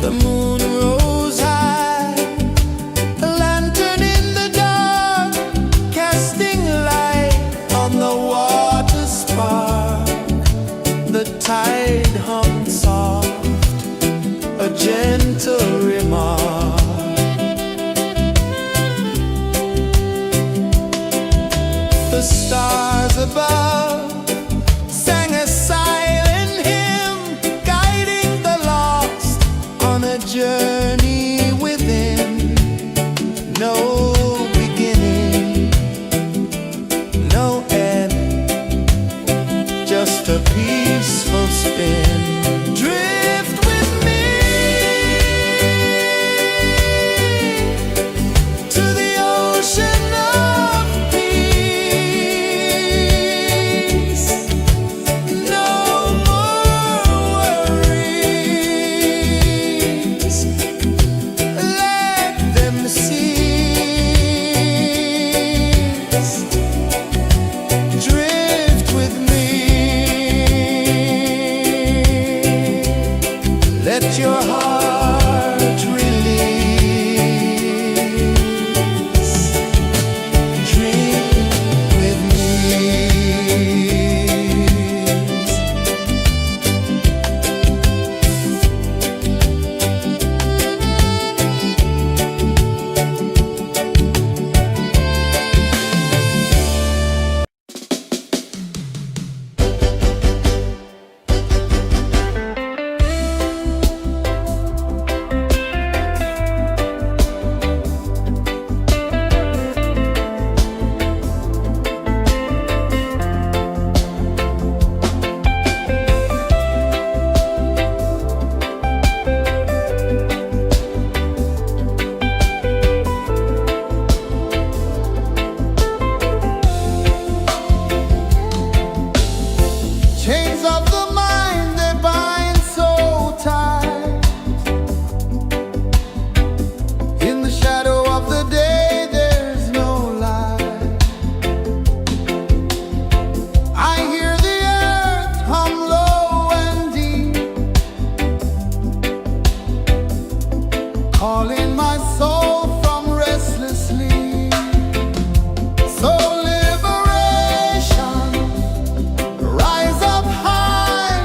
The moon rose high, a lantern in the dark, casting light on the water spark. The tide hummed soft, a gentle remark. The stars above sang a silent hymn, guiding the lost on a journey within. No beginning, no end, just a peaceful spin. Drift with me to the ocean of peace. No more worries. Let them cease. Drift with me. Let your heart release. Dream with me. Chains of the mind, they bind so tight. In the shadow of the day, there's no light. I hear the earth hum low and deep, calling my soul from restless sleep. So liberation, rise up high,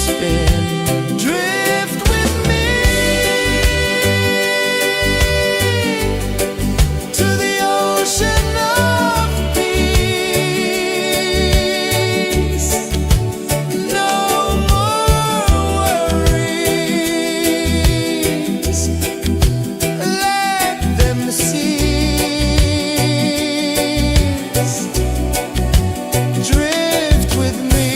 spin. Drift with me to the ocean of peace. No more worries. Let them cease. Drift with me.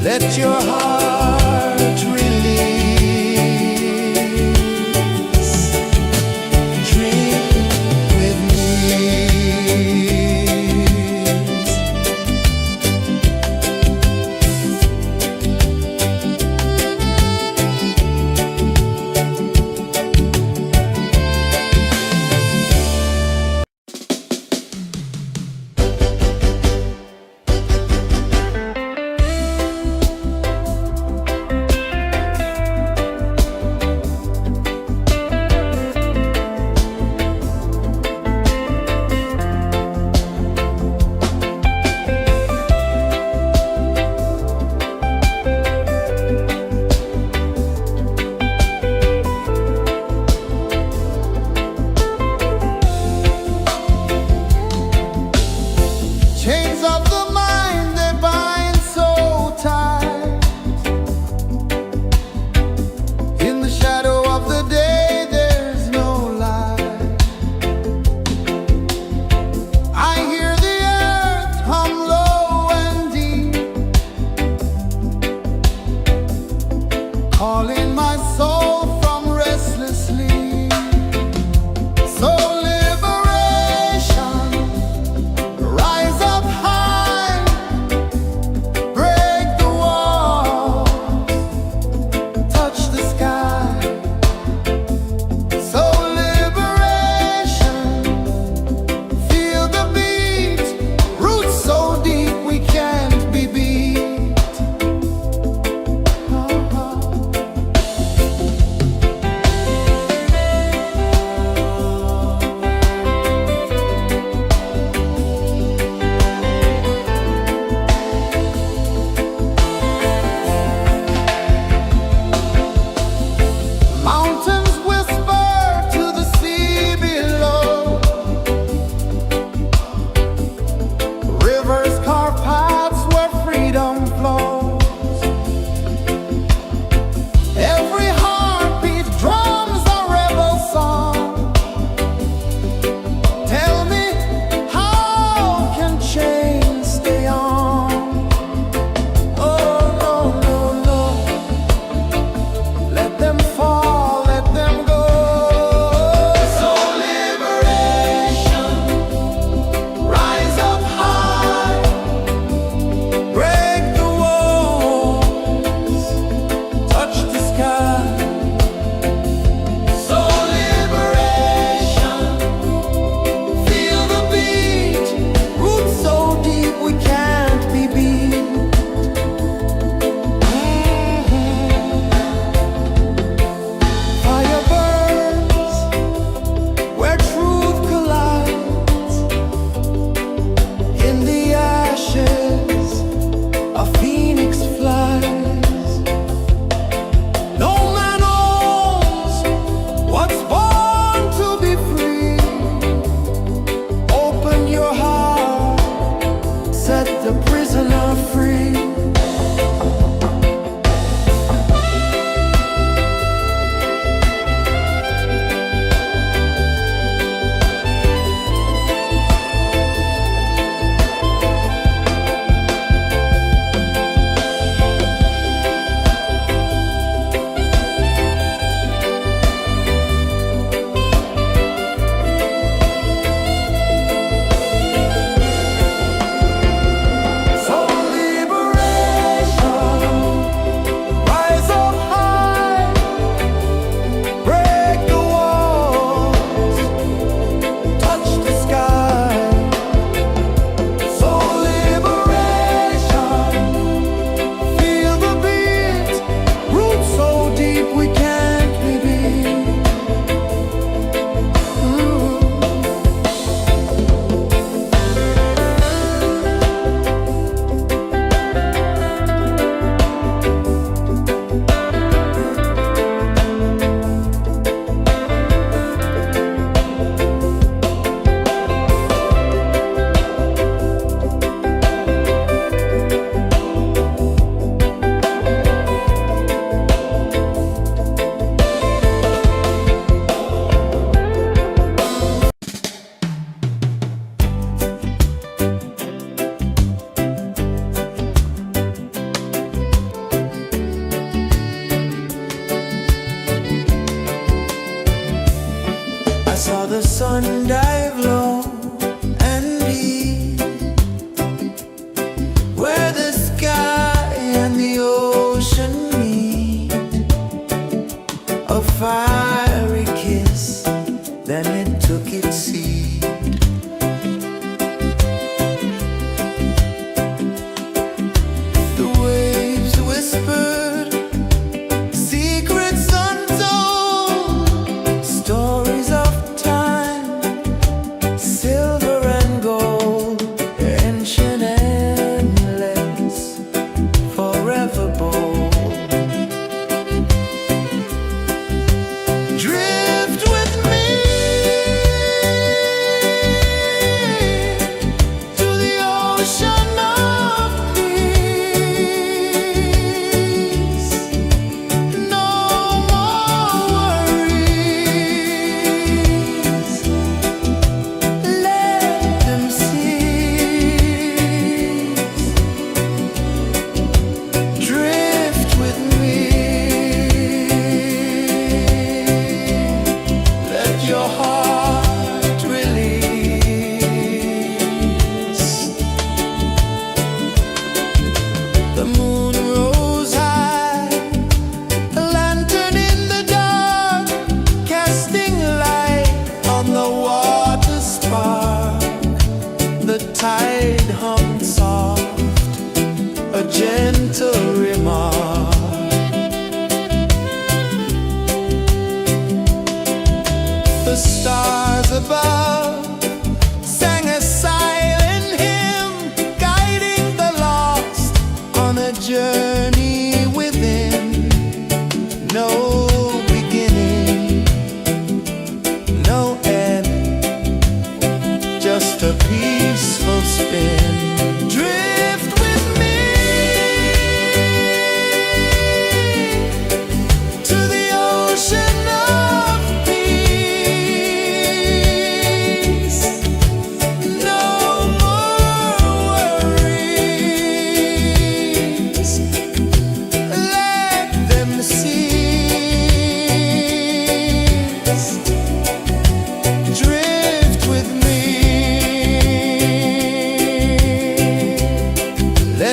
Let your heart release. Drift with me. Chains of the mind, they bind so tight. In the shadow of the day, there's no light. I hear the earth hum low and deep, calling my soul from restless sleep. So liberation, rise up high,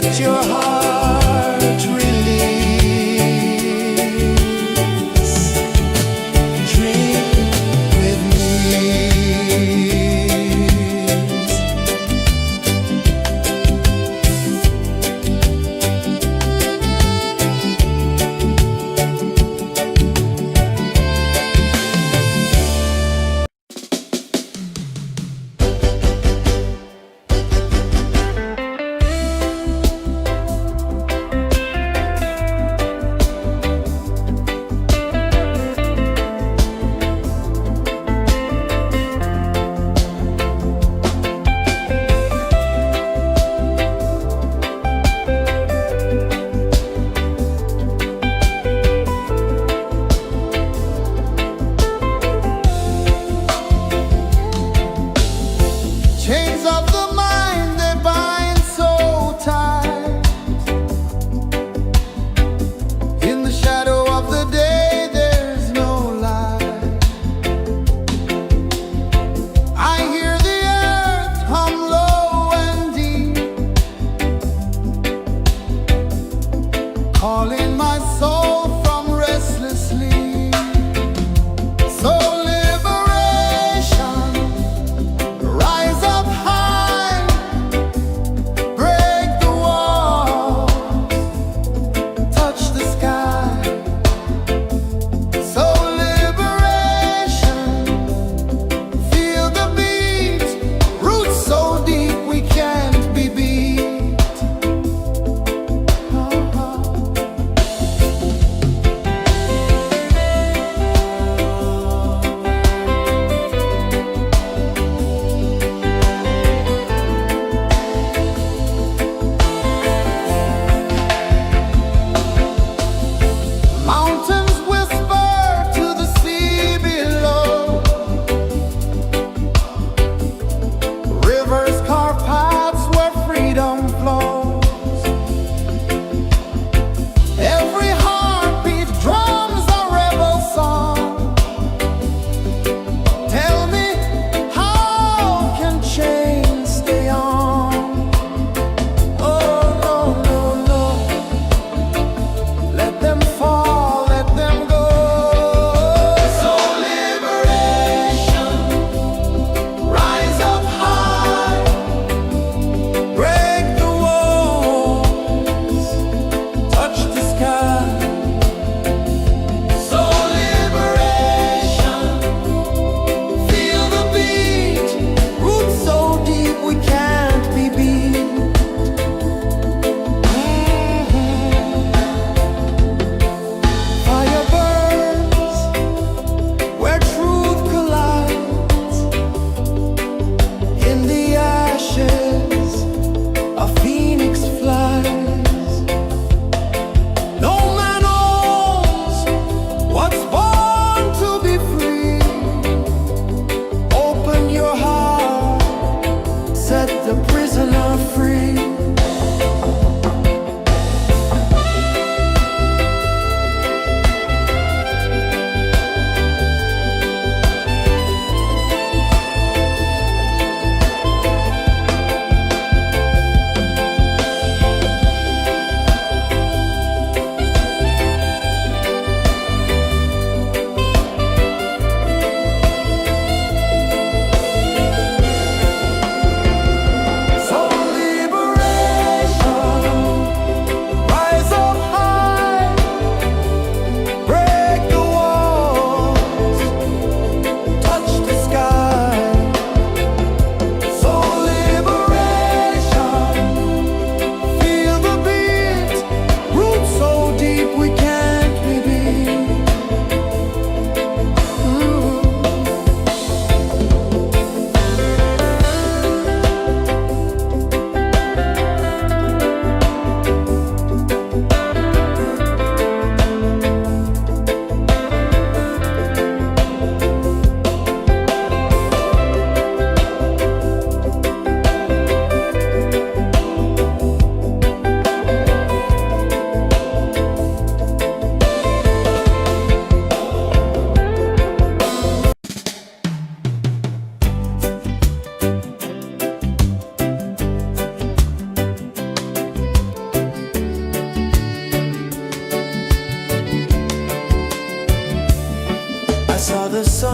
let your heart release. Drink with me.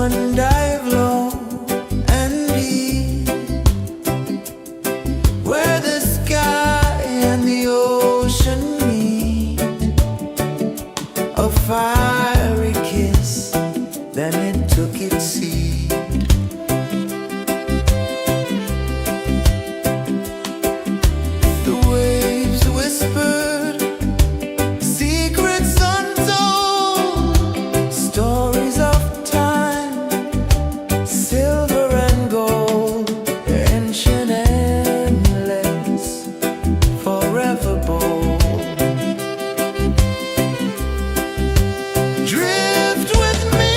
sun dive low and deep, where the sky and the ocean meet. A fiery kiss, then it took its seed. The waves whispered secrets untold, stories of time, silver and gold, ancient, endless, forever bold. Drift with me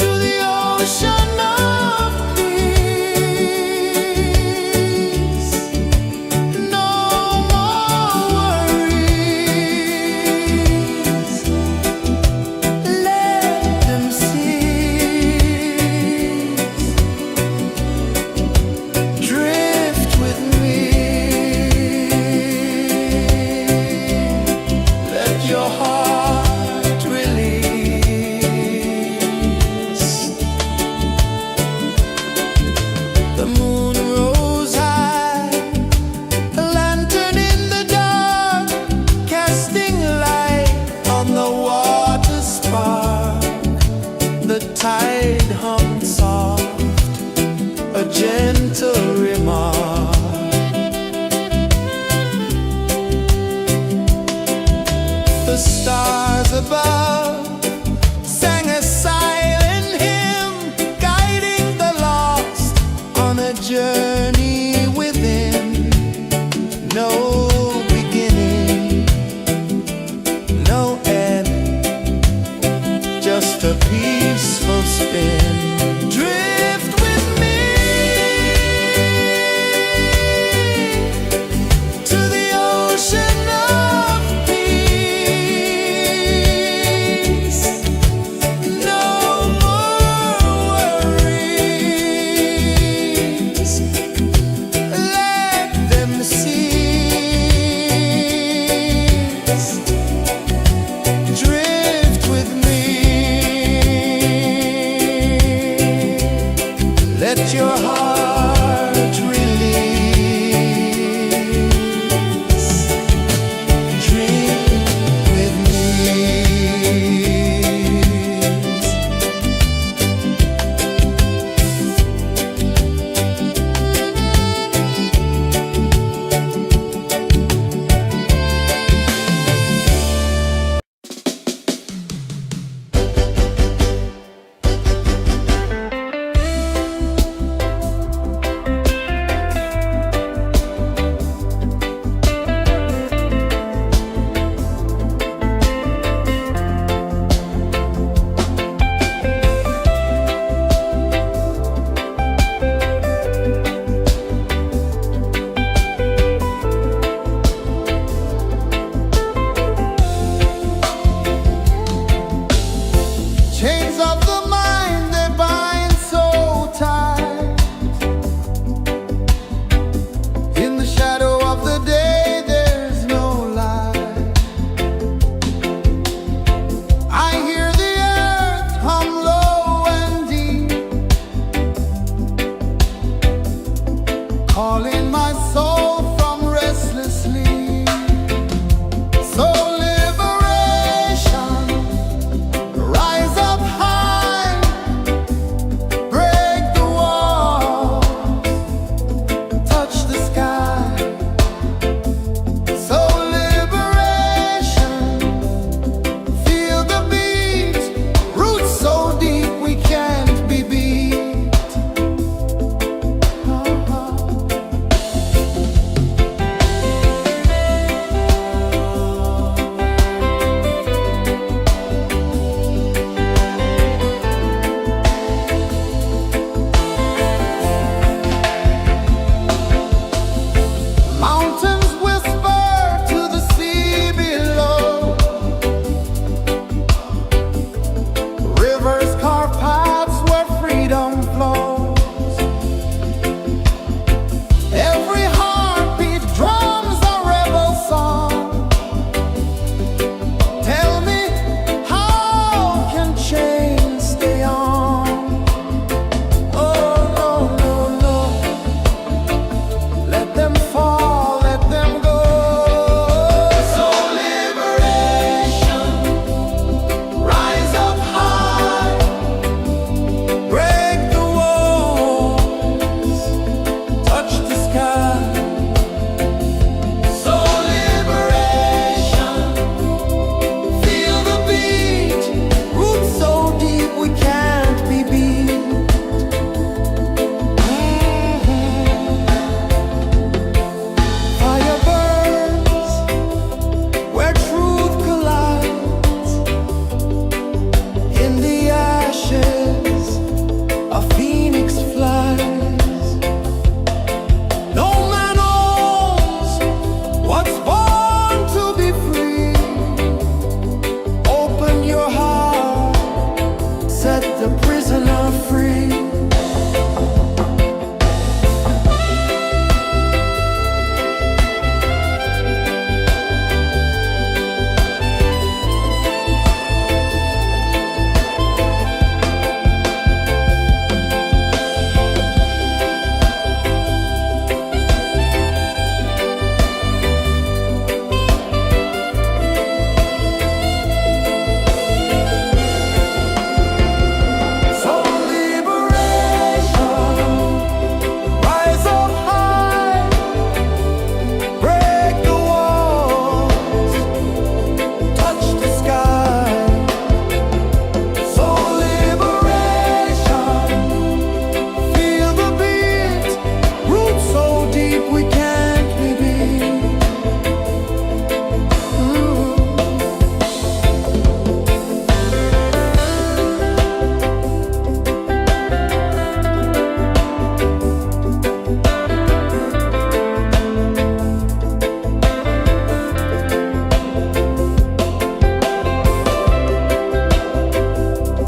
to the ocean of peace. No more worries. Let them cease. Drift with me. Let your heart release. The moon rose high, a lantern in the dark, casting light on the water spark. The tide hummed soft, a gentle remark. The stars above sang a silent hymn, guiding the lost on a journey within. No beginning, no end, just a peaceful spin. Drift with me to the ocean of peace. No more worries. Let them cease. Drift with me. Let your heart